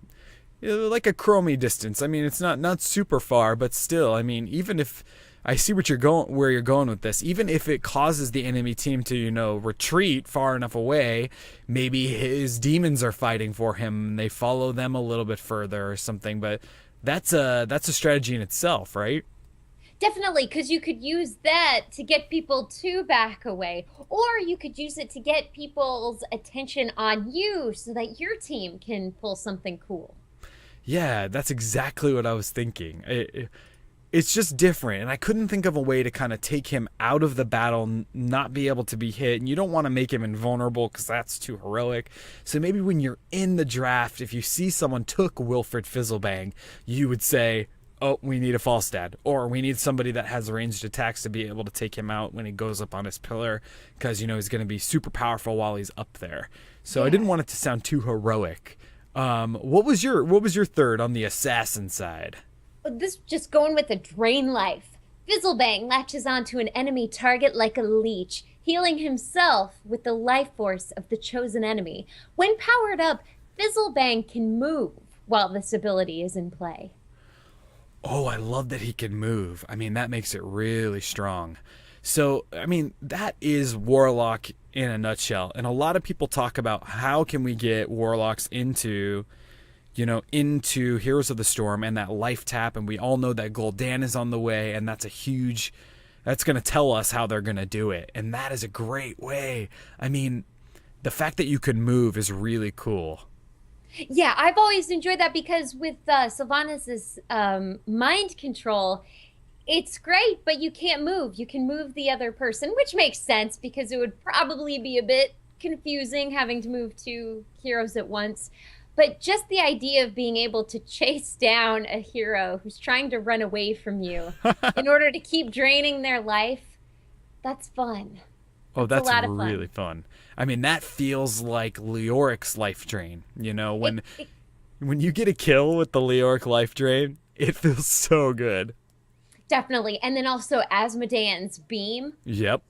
like a Chromie distance. I mean, it's not super far, but still, I mean, even if I see where you're going with this, even if it causes the enemy team to, retreat far enough away, maybe his demons are fighting for him and they follow them a little bit further or something, but that's a strategy in itself, right? Definitely, because you could use that to get people to back away, or you could use it to get people's attention on you so that your team can pull something cool. Yeah, that's exactly what I was thinking. It's just different, and I couldn't think of a way to kind of take him out of the battle, not be able to be hit, and you don't want to make him invulnerable because that's too heroic. So maybe when you're in the draft, if you see someone took Wilfred Fizzlebang, you would say, oh, we need a false dad, or we need somebody that has ranged attacks to be able to take him out when he goes up on his pillar, because he's going to be super powerful while he's up there. So yeah. I didn't want it to sound too heroic. What was your third on the assassin side? This just going with the drain life. Fizzlebang latches onto an enemy target like a leech, healing himself with the life force of the chosen enemy. When powered up, Fizzlebang can move while this ability is in play. Oh, I love that he can move. I mean, that makes it really strong. So, I mean, that is Warlock in a nutshell. And a lot of people talk about how can we get Warlocks into Heroes of the Storm and that life tap. And we all know that Gul'dan is on the way, and that's going to tell us how they're going to do it. And that is a great way. I mean, the fact that you can move is really cool. Yeah, I've always enjoyed that because with Sylvanas' mind control, it's great, but you can't move. You can move the other person, which makes sense because it would probably be a bit confusing having to move two heroes at once. But just the idea of being able to chase down a hero who's trying to run away from you in order to keep draining their life, that's fun. Oh, that's really fun. I mean, that feels like Leoric's life drain. When you get a kill with the Leoric life drain, it feels so good. Definitely. And then also Asmodean's beam. Yep.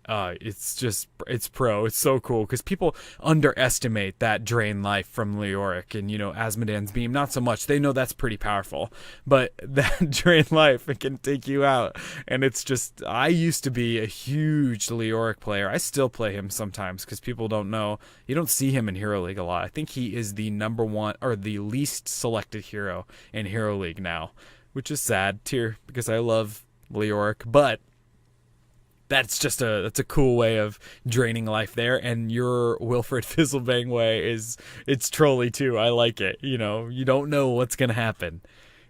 It's pro. It's so cool because people underestimate that drain life from Leoric and, Asmodean's beam. Not so much. They know that's pretty powerful, but that drain life, it can take you out. And it's just, I used to be a huge Leoric player. I still play him sometimes because people don't know. You don't see him in Hero League a lot. I think he is the number one or the least selected hero in Hero League now, which is sad too because I love Leoric, but that's a cool way of draining life there. And your Wilfred Fizzlebang way it's trolly too. I like it. You don't know what's going to happen.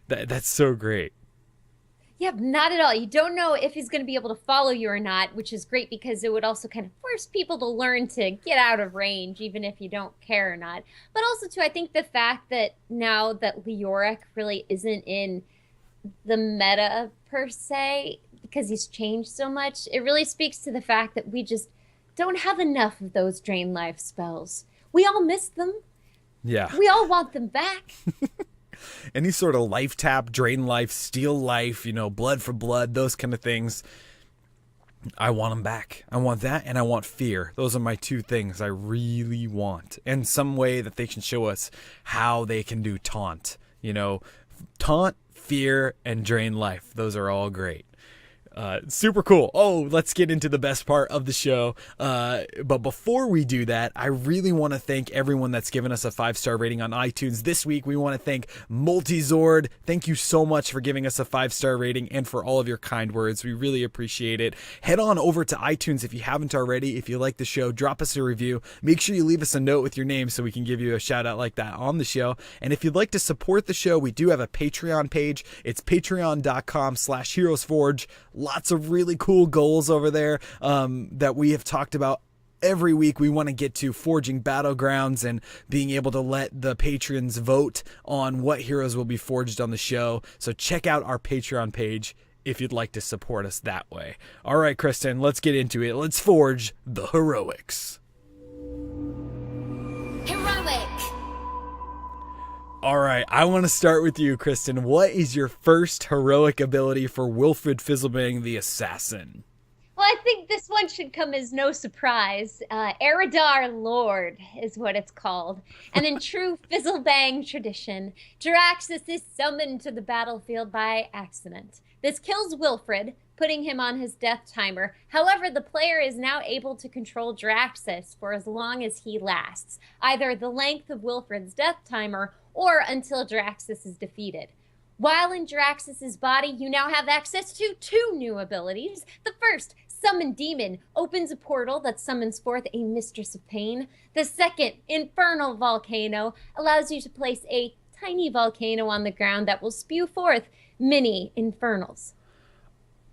That's so great. Yeah, not at all. You don't know if he's going to be able to follow you or not, which is great because it would also kind of force people to learn to get out of range, even if you don't care or not. But also too, I think the fact that now that Leoric really isn't in the meta per se, because he's changed so much, it really speaks to the fact that we just don't have enough of those drain life spells. We all miss them. Yeah. We all want them back. Any sort of life tap, drain life, steal life, blood for blood, those kind of things. I want them back. I want that, and I want fear. Those are my two things I really want. And some way that they can show us how they can do taunt. Taunt, fear, and drain life. Those are all great. Super cool. Oh, let's get into the best part of the show. But before we do that, I really want to thank everyone that's given us a 5-star rating on iTunes. This week, we want to thank Multizord. Thank you so much for giving us a 5-star rating and for all of your kind words. We really appreciate it. Head on over to iTunes if you haven't already. If you like the show, drop us a review. Make sure you leave us a note with your name so we can give you a shout out like that on the show. And if you'd like to support the show, we do have a Patreon page. It's patreon.com/HeroesForge. Lots of really cool goals over there that we have talked about every week. We want to get to forging battlegrounds and being able to let the patrons vote on what heroes will be forged on the show. So check out our Patreon page if you'd like to support us that way. All right, Kristen, let's get into it. Let's forge the heroics. Heroic. All right, I want to start with you, Kristen. What is your first heroic ability for Wilfred Fizzlebang the Assassin? Well, I think this one should come as no surprise. Eridar Lord is what it's called. And in true Fizzlebang tradition, Jaraxxus is summoned to the battlefield by accident. This kills Wilfred, putting him on his death timer. However, the player is now able to control Jaraxxus for as long as he lasts, either the length of Wilfred's death timer or until Jaraxxus is defeated. While in Jaraxxus's body, you now have access to 2 new abilities. The first, Summon Demon, opens a portal that summons forth a Mistress of Pain. The second, Infernal Volcano, allows you to place a tiny volcano on the ground that will spew forth mini infernals.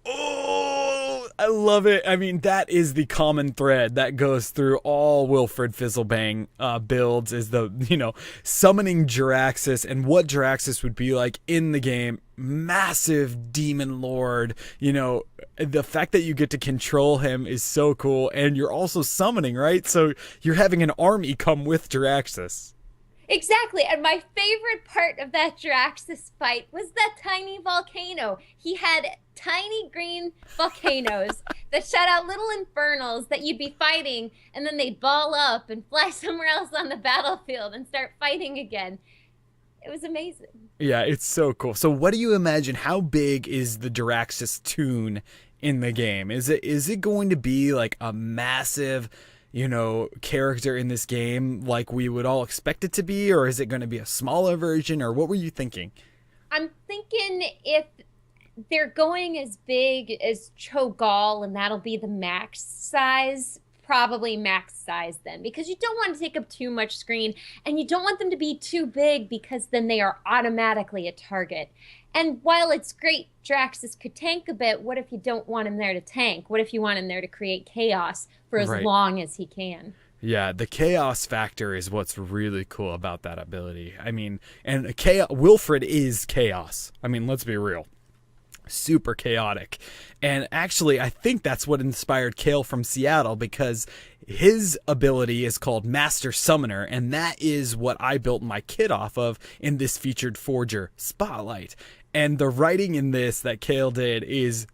Oh, I love it. I mean, that is the common thread that goes through all Wilfred Fizzlebang builds is the, summoning Jaraxxus and what Jaraxxus would be like in the game. Massive demon lord. The fact that you get to control him is so cool. And you're also summoning, right? So you're having an army come with Jaraxxus. Exactly, and my favorite part of that Jaraxxus fight was that tiny volcano. He had tiny green volcanoes that shot out little infernals that you'd be fighting, and then they'd ball up and fly somewhere else on the battlefield and start fighting again. It was amazing. Yeah, it's so cool. So what do you imagine? How big is the Jaraxxus toon in the game? Is it going to be like a massive character in this game like we would all expect it to be, or is it going to be a smaller version, or what were you thinking? I'm thinking if they're going as big as Cho'Gall and that'll be the max size, probably max size then, because you don't want to take up too much screen and you don't want them to be too big because then they are automatically a target. And while it's great Jaraxxus could tank a bit, what if you don't want him there to tank? What if you want him there to create chaos for as long as he can? Yeah, the chaos factor is what's really cool about that ability. I mean, and Wilfred is chaos. I mean, let's be real. Super chaotic. And actually, I think that's what inspired Kale from Seattle, because his ability is called Master Summoner, and that is what I built my kit off of in this featured Forger Spotlight. And the writing in this that Kale did is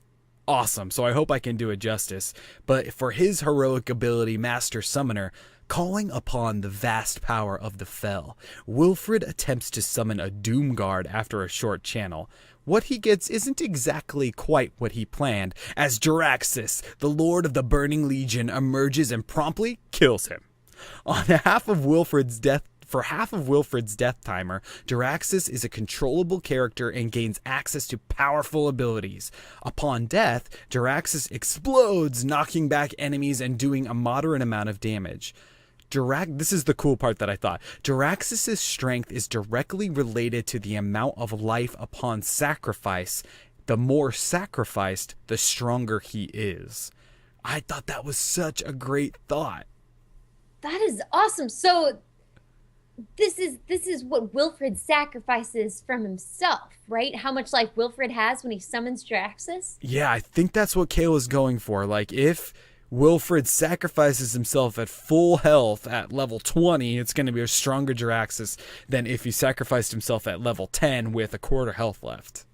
awesome, so I hope I can do it justice. But for his heroic ability, Master Summoner, calling upon the vast power of the Fel, Wilfred attempts to summon a Doom Guard after a short channel. What he gets isn't exactly quite what he planned, as Jaraxxus, the Lord of the Burning Legion, emerges and promptly kills him. For half of Wilfred's death timer, Jaraxxus is a controllable character and gains access to powerful abilities. Upon death, Jaraxxus explodes, knocking back enemies and doing a moderate amount of damage. This is the cool part that I thought. Jaraxxus' strength is directly related to the amount of life upon sacrifice. The more sacrificed, the stronger he is. I thought that was such a great thought. That is awesome. So this is what Wilfred sacrifices from himself, right? How much life Wilfred has when he summons Jaraxxus? Yeah, I think that's what Kale is going for. Like, if Wilfred sacrifices himself at full health at level 20, it's going to be a stronger Jaraxxus than if he sacrificed himself at level 10 with a quarter health left.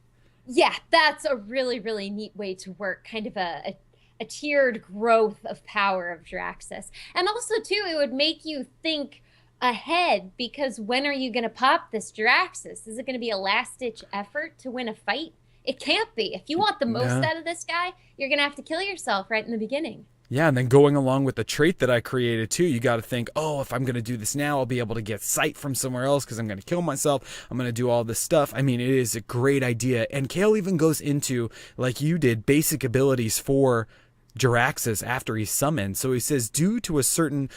Yeah, that's a really, really neat way to work. Kind of a a tiered growth of power of Draxus. And also, too, it would make you think ahead, because when are you going to pop this Draxus? Is it going to be a last-ditch effort to win a fight? It can't be. If you want the most out of this guy, you're going to have to kill yourself right in the beginning. Yeah, and then going along with the trait that I created too, you got to think, oh, if I'm going to do this now, I'll be able to get sight from somewhere else because I'm going to kill myself. I'm going to do all this stuff. I mean, it is a great idea. And Kale even goes into, like you did, basic abilities for Jaraxxus after he's summoned. So he says, due to a certain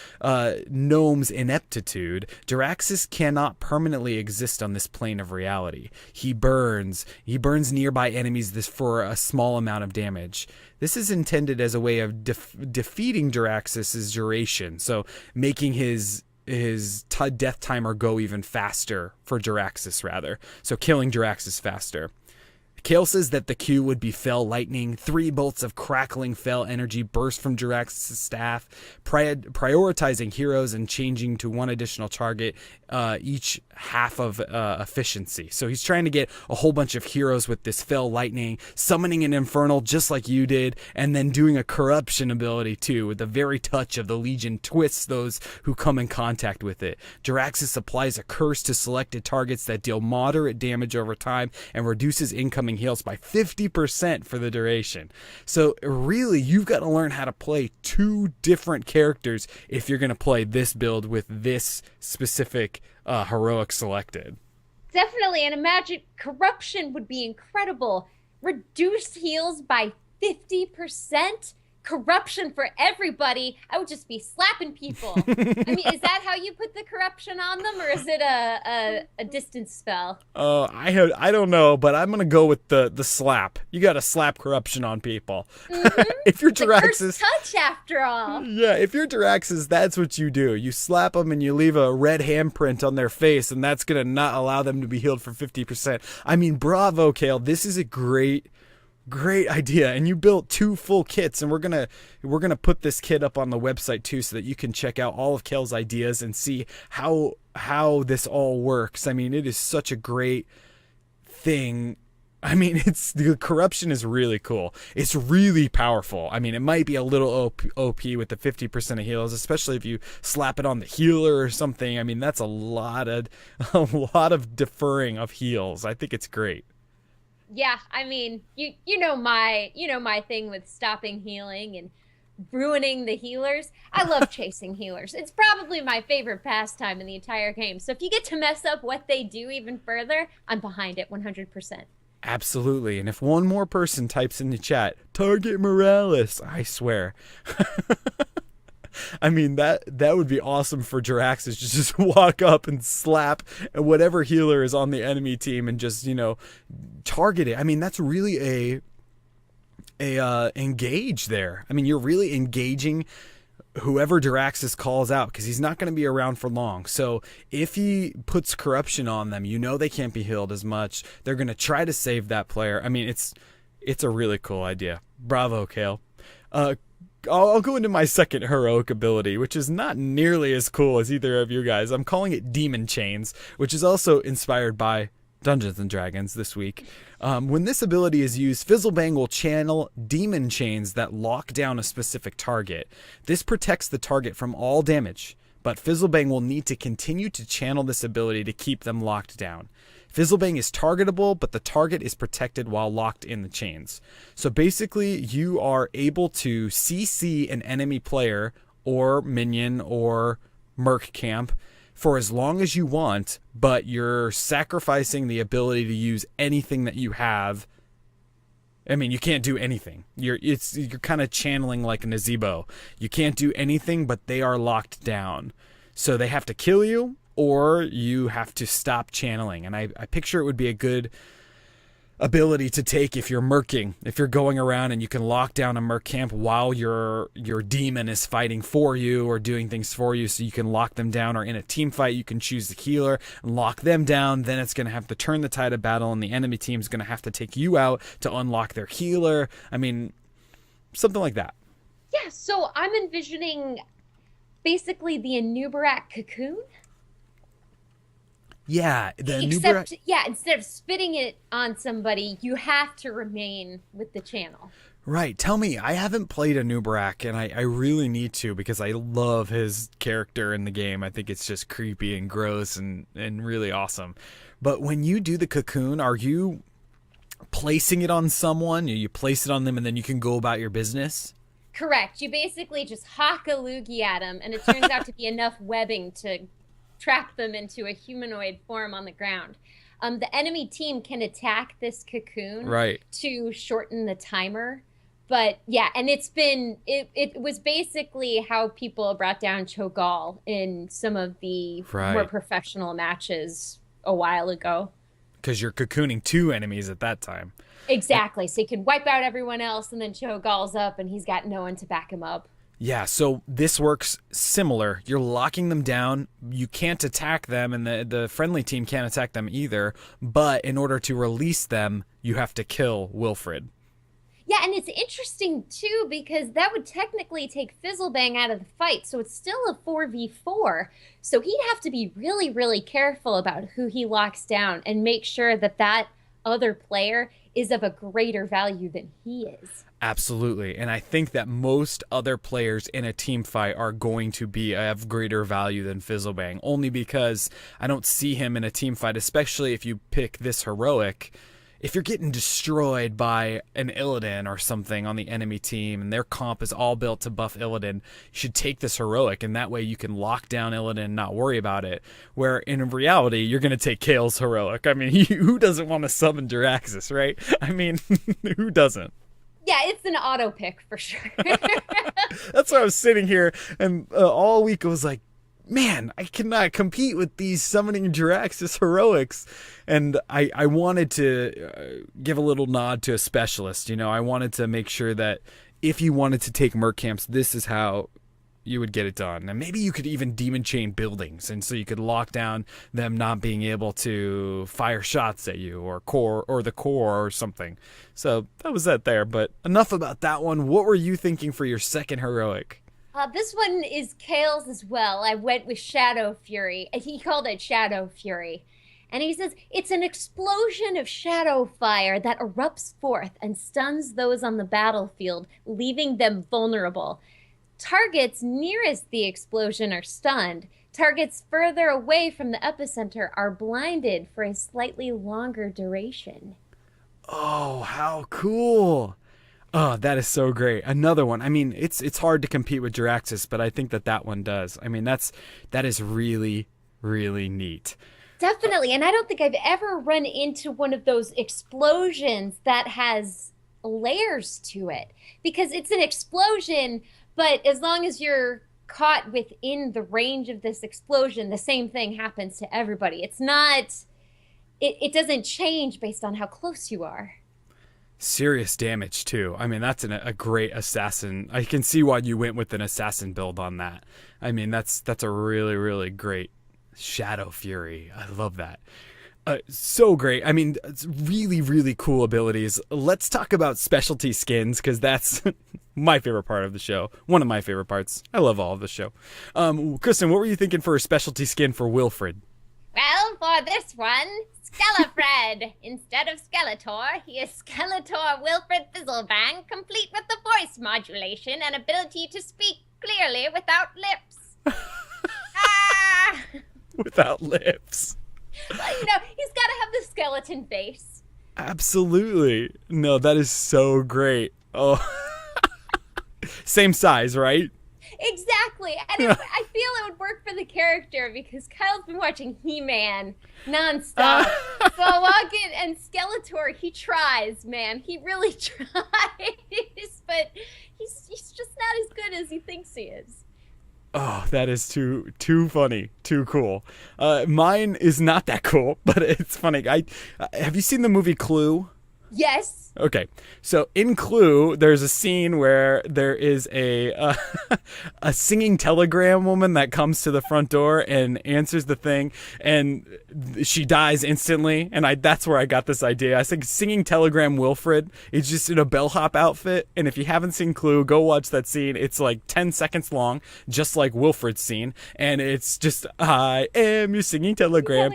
gnome's ineptitude, Jaraxxus cannot permanently exist on this plane of reality. He burns nearby enemies for a small amount of damage. This is intended as a way of defeating Jaraxxus's duration, so making his death timer go even faster for Jaraxxus, rather. So killing Jaraxxus faster. Kale says that the Q would be Fell Lightning. 3 bolts of crackling fell energy burst from Jaraxxus' staff, prioritizing heroes and changing to 1 additional target each half of efficiency. So he's trying to get a whole bunch of heroes with this Fell Lightning, summoning an Infernal just like you did, and then doing a corruption ability too, with the very touch of the Legion twists those who come in contact with it. Jaraxxus applies a curse to selected targets that deal moderate damage over time and reduces incoming heals by 50% for the duration. So really, you've got to learn how to play 2 different characters if you're going to play this build with this specific heroic selected. Definitely, and imagine corruption would be incredible. Reduced heals by 50%. Corruption for everybody. I would just be slapping people. I mean, is that how you put the corruption on them, or is it a distance spell? I don't know, but I'm gonna go with the slap. You got to slap corruption on people. Mm-hmm. If you're It's a Jaraxxus, cursed touch after all. yeah, if you're Jaraxxus, that's what you do. You slap them and you leave a red handprint on their face, and that's gonna not allow them to be healed for 50%. I mean, bravo, Kale. This is a great idea, and you built 2 full kits, and we're gonna put this kit up on the website too, so that you can check out all of Kale's ideas and see how this all works. I mean, it is such a great thing. I mean, the corruption is really cool. It's really powerful. I mean, it might be a little OP with the 50% of heals, especially if you slap it on the healer or something. I mean, that's a lot of deferring of heals. I think it's great. Yeah, I mean, you know my thing with stopping healing and ruining the healers. I love chasing healers. It's probably my favorite pastime in the entire game. So if you get to mess up what they do even further, I'm behind it 100%. Absolutely. And if one more person types in the chat, target Morales, I swear. I mean, that would be awesome for Jaraxxus to just walk up and slap whatever healer is on the enemy team and just, target it. I mean, that's really a engage there. I mean, you're really engaging whoever Jaraxxus calls out, because he's not going to be around for long. So if he puts corruption on them, they can't be healed as much. They're going to try to save that player. I mean, it's a really cool idea. Bravo, Kale. I'll go into my second heroic ability, which is not nearly as cool as either of you guys. I'm calling it Demon Chains, which is also inspired by Dungeons & Dragons this week. When this ability is used, Fizzlebang will channel demon chains that lock down a specific target. This protects the target from all damage, but Fizzlebang will need to continue to channel this ability to keep them locked down. Fizzlebang is targetable, but the target is protected while locked in the chains. So basically, you are able to CC an enemy player or minion or merc camp for as long as you want, but you're sacrificing the ability to use anything that you have. I mean, you can't do anything. You're kind of channeling like a Nazebo. You can't do anything, but they are locked down. So they have to kill you, or you have to stop channeling. And I picture it would be a good ability to take if you're merking, if you're going around and you can lock down a merc camp while your demon is fighting for you or doing things for you, so you can lock them down. Or in a team fight, you can choose the healer and lock them down. Then it's going to have to turn the tide of battle, and the enemy team's going to have to take you out to unlock their healer. I mean, something like that. Yeah, so I'm envisioning basically the Anubarak cocoon. Yeah, Except, instead of spitting it on somebody, you have to remain with the channel. Right. Tell me, I haven't played Anubarak, and I really need to because I love his character in the game. I think it's just creepy and gross and really awesome. But when you do the cocoon, are you placing it on someone? You place it on them and then you can go about your business? Correct. You basically just hawk a loogie at them, and it turns out to be enough webbing to trap them into a humanoid form on the ground. The enemy team can attack this cocoon to shorten the timer. But yeah, and it was basically how people brought down Cho'Gall in some of the more professional matches a while ago. Because you're cocooning 2 enemies at that time. Exactly. So you can wipe out everyone else, and then Cho'Gall's up, and he's got no one to back him up. Yeah, so this works similar. You're locking them down. You can't attack them, and the friendly team can't attack them either. But in order to release them, you have to kill Wilfred. Yeah, and it's interesting, too, because that would technically take Fizzlebang out of the fight, so it's still a 4v4. So he'd have to be really, really careful about who he locks down and make sure that that other player is of a greater value than he is. Absolutely, and I think that most other players in a team fight are going to be of greater value than Fizzlebang, only because I don't see him in a team fight, especially if you pick this heroic. If you're getting destroyed by an Illidan or something on the enemy team and their comp is all built to buff Illidan, you should take this heroic, and that way you can lock down Illidan and not worry about it. Where in reality, you're going to take Kael's heroic. I mean, who doesn't want to summon Jiraxxus, right? I mean, who doesn't? Yeah, it's an auto pick for sure. That's why I was sitting here and all week I was like, man, I cannot compete with these summoning Jiraxxus heroics. And I wanted to give a little nod to a specialist. You know, I wanted to make sure that if you wanted to take merc camps, this is how you would get it done. And maybe you could even demon chain buildings, and so you could lock down them not being able to fire shots at you or the core or something. So that was that there. But enough about that one. What were you thinking for your second heroic? This one is Kael's as well. I went with Shadow Fury. He called it Shadow Fury. And he says, it's an explosion of shadow fire that erupts forth and stuns those on the battlefield, leaving them vulnerable. Targets nearest the explosion are stunned. Targets further away from the epicenter are blinded for a slightly longer duration. Oh, how cool. Oh, that is so great. Another one. I mean, it's hard to compete with Jiraxxus, but I think that one does. I mean, that is really, really neat. Definitely. And I don't think I've ever run into one of those explosions that has layers to it, because it's an explosion, but as long as you're caught within the range of this explosion, the same thing happens to everybody. It's not, it doesn't change based on how close you are. Serious damage too. I mean, that's a great assassin. I can see why you went with an assassin build on that. I mean, that's a really, really great Shadow Fury. I love that. So great. I mean, it's really, really cool abilities. Let's talk about specialty skins, because that's my favorite part of the show. One of my favorite parts. I love all of the show. Kristen, what were you thinking for a specialty skin for Wilfred? Well, for this one, Skellafred. Instead of Skeletor, he is Skeletor Wilfred Fizzlebang, complete with the voice modulation and ability to speak clearly without lips. Without lips. Well, you know, he's got to have the skeleton face. Absolutely. No, that is so great. Oh, same size, right? Exactly. And I feel it would work for the character because Kyle's been watching He-Man nonstop. So I'll walk in, and Skeletor, he tries, man. He really tries. But he's just not as good as he thinks he is. Oh, that is too funny, too cool. Mine is not that cool, but it's funny. Have you seen the movie Clue? Yes. Okay, so in Clue, there's a scene where there is a singing telegram woman that comes to the front door and answers the thing, and she dies instantly. And that's where I got this idea. I think singing telegram Wilfred is just in a bellhop outfit, and if you haven't seen Clue, go watch that scene. It's like 10 seconds long, just like Wilfred's scene, and it's just, I am your singing telegram.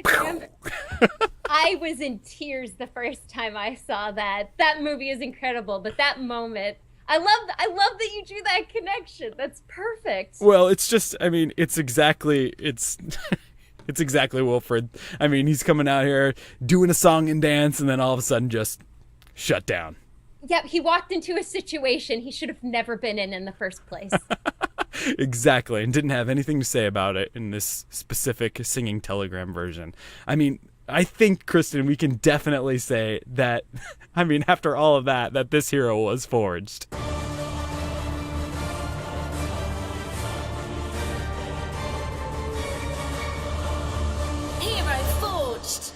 I was in tears the first time I saw that. That movie is incredible, but that moment, I love that you drew that connection. That's perfect. Well, it's just, I mean, it's exactly Wilfred. I mean, he's coming out here doing a song and dance, and then all of a sudden just shut down. Yep, he walked into a situation he should have never been in the first place. Exactly, and didn't have anything to say about it in this specific singing telegram version. I mean, I think, Kristen, we can definitely say that, I mean, after all of that, that this hero was forged. Hero Forged.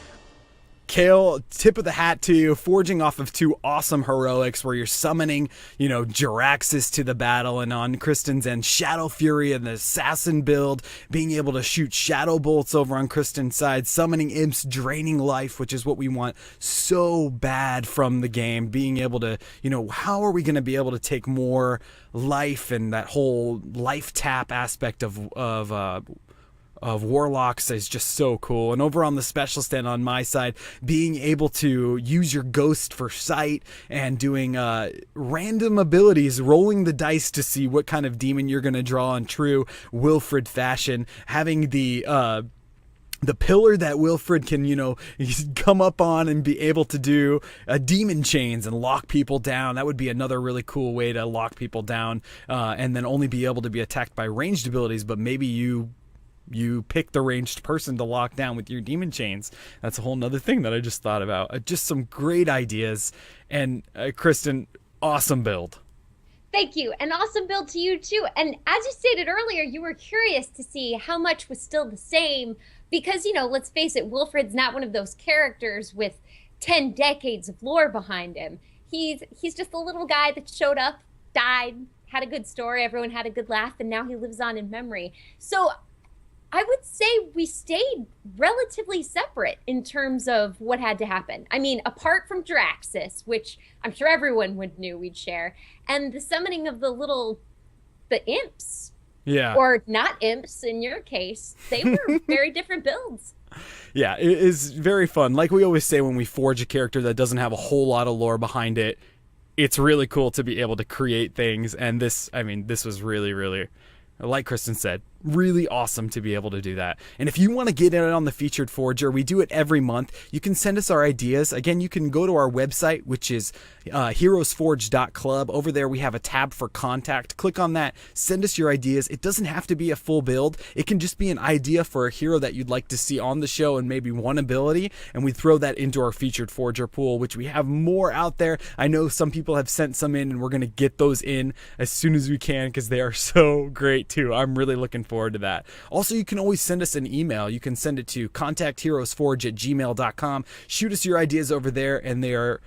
Kale, tip of the hat to you, forging off of 2 awesome heroics where you're summoning, Jaraxxus to the battle, and on Kristen's end, Shadow Fury and the Assassin build, being able to shoot Shadow Bolts over on Kristen's side, summoning Imps, draining life, which is what we want so bad from the game, being able to, how are we going to be able to take more life and that whole life tap aspect of Warlocks is just so cool. And over on the specialist end on my side, being able to use your ghost for sight and doing random abilities, rolling the dice to see what kind of demon you're going to draw in true Wilfred fashion, having the pillar that Wilfred can, come up on and be able to do demon chains and lock people down. That would be another really cool way to lock people down, and then only be able to be attacked by ranged abilities, but maybe you pick the ranged person to lock down with your demon chains. That's a whole nother thing that I just thought about. Just some great ideas. And Kristen, awesome build. Thank you. And awesome build to you too. And as you stated earlier, you were curious to see how much was still the same because, let's face it, Wilfred's not one of those characters with 10 decades of lore behind him. He's just a little guy that showed up, died, had a good story, everyone had a good laugh, and now he lives on in memory. So I would say we stayed relatively separate in terms of what had to happen. I mean, apart from Jaraxxus, which I'm sure everyone knew we'd share, and the summoning of the imps. Yeah. Or not imps in your case. They were very different builds. Yeah, it is very fun. Like we always say when we forge a character that doesn't have a whole lot of lore behind it, it's really cool to be able to create things. And this was really, really, like Kristen said, really awesome to be able to do that. And if you want to get in on the Featured Forger, we do it every month. You can send us our ideas. Again, you can go to our website, which is HeroesForge.club. Over there, we have a tab for contact. Click on that. Send us your ideas. It doesn't have to be a full build. It can just be an idea for a hero that you'd like to see on the show and maybe one ability. And we throw that into our Featured Forger pool, which we have more out there. I know some people have sent some in, and we're going to get those in as soon as we can because they are so great too. I'm really looking forward to that. Also, you can always send us an email. You can send it to contactheroesforge@gmail.com. Shoot us your ideas over there, and they're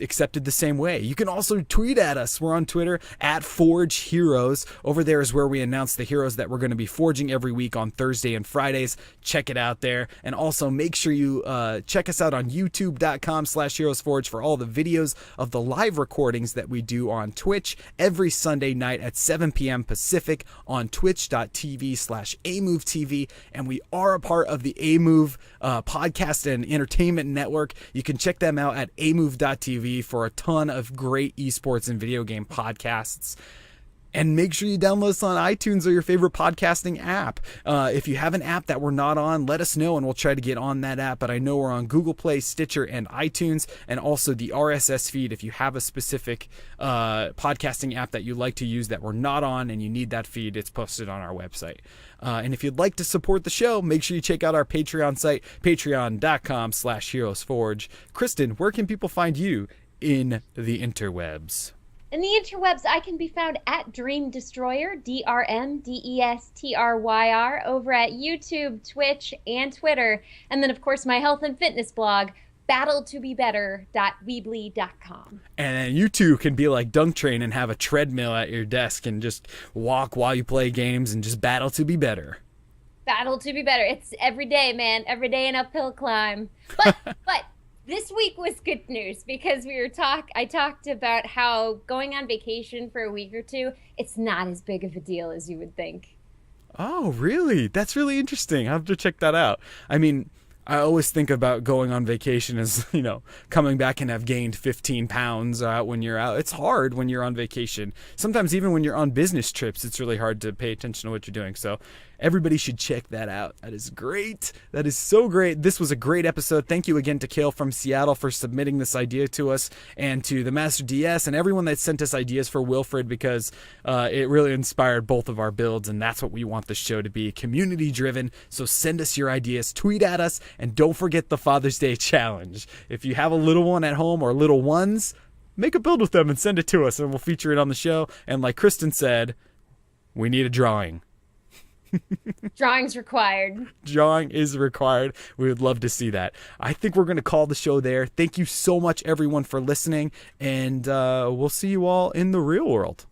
accepted the same way. You can also tweet at us. We're on Twitter @ForgeHeroes. Over there is where we announce the heroes that we're going to be forging every week on Thursday and Fridays. Check it out there. And also make sure you check us out on youtube.com/HeroesForge for all the videos of the live recordings that we do on Twitch every Sunday night at 7 p.m. Pacific on twitch.tv/Amove TV. And we are a part of the Amove podcast and entertainment network. You can check them out at Amove.tv for a ton of great esports and video game podcasts. And make sure you download us on iTunes or your favorite podcasting app. If you have an app that we're not on, let us know and we'll try to get on that app. But I know we're on Google Play, Stitcher, and iTunes, and also the RSS feed. If you have a specific podcasting app that you like to use that we're not on and you need that feed, it's posted on our website. And if you'd like to support the show, make sure you check out our Patreon site, patreon.com/HeroesForge. Kristen, where can people find you in the interwebs? In the interwebs, I can be found at Dream Destroyer, DRMDESTRYR, over at YouTube, Twitch, and Twitter. And then, of course, my health and fitness blog, battletobebetter.weebly.com. And you too can be like Dunk Train and have a treadmill at your desk and just walk while you play games and just battle to be better. Battle to be better. It's every day, man. Every day an uphill climb. But this week was good news because I talked about how going on vacation for a week or two, it's not as big of a deal as you would think. Oh, really? That's really interesting. I'll have to check that out. I mean, I always think about going on vacation as, coming back and have gained 15 pounds when you're out. It's hard when you're on vacation. Sometimes even when you're on business trips, it's really hard to pay attention to what you're doing. So everybody should check that out. That is great. That is so great. This was a great episode. Thank you again to Kale from Seattle for submitting this idea to us, and to the Master DS and everyone that sent us ideas for Wilfred, because it really inspired both of our builds, and that's what we want the show to be, community driven. So send us your ideas, tweet at us, and don't forget the Father's Day challenge. If you have a little one at home or little ones, make a build with them and send it to us, and we'll feature it on the show. And like Kristen said, we need a drawing. Drawing's required. Drawing is required. We would love to see that. I think we're going to call the show there. Thank you so much, everyone, for listening, and we'll see you all in the real world.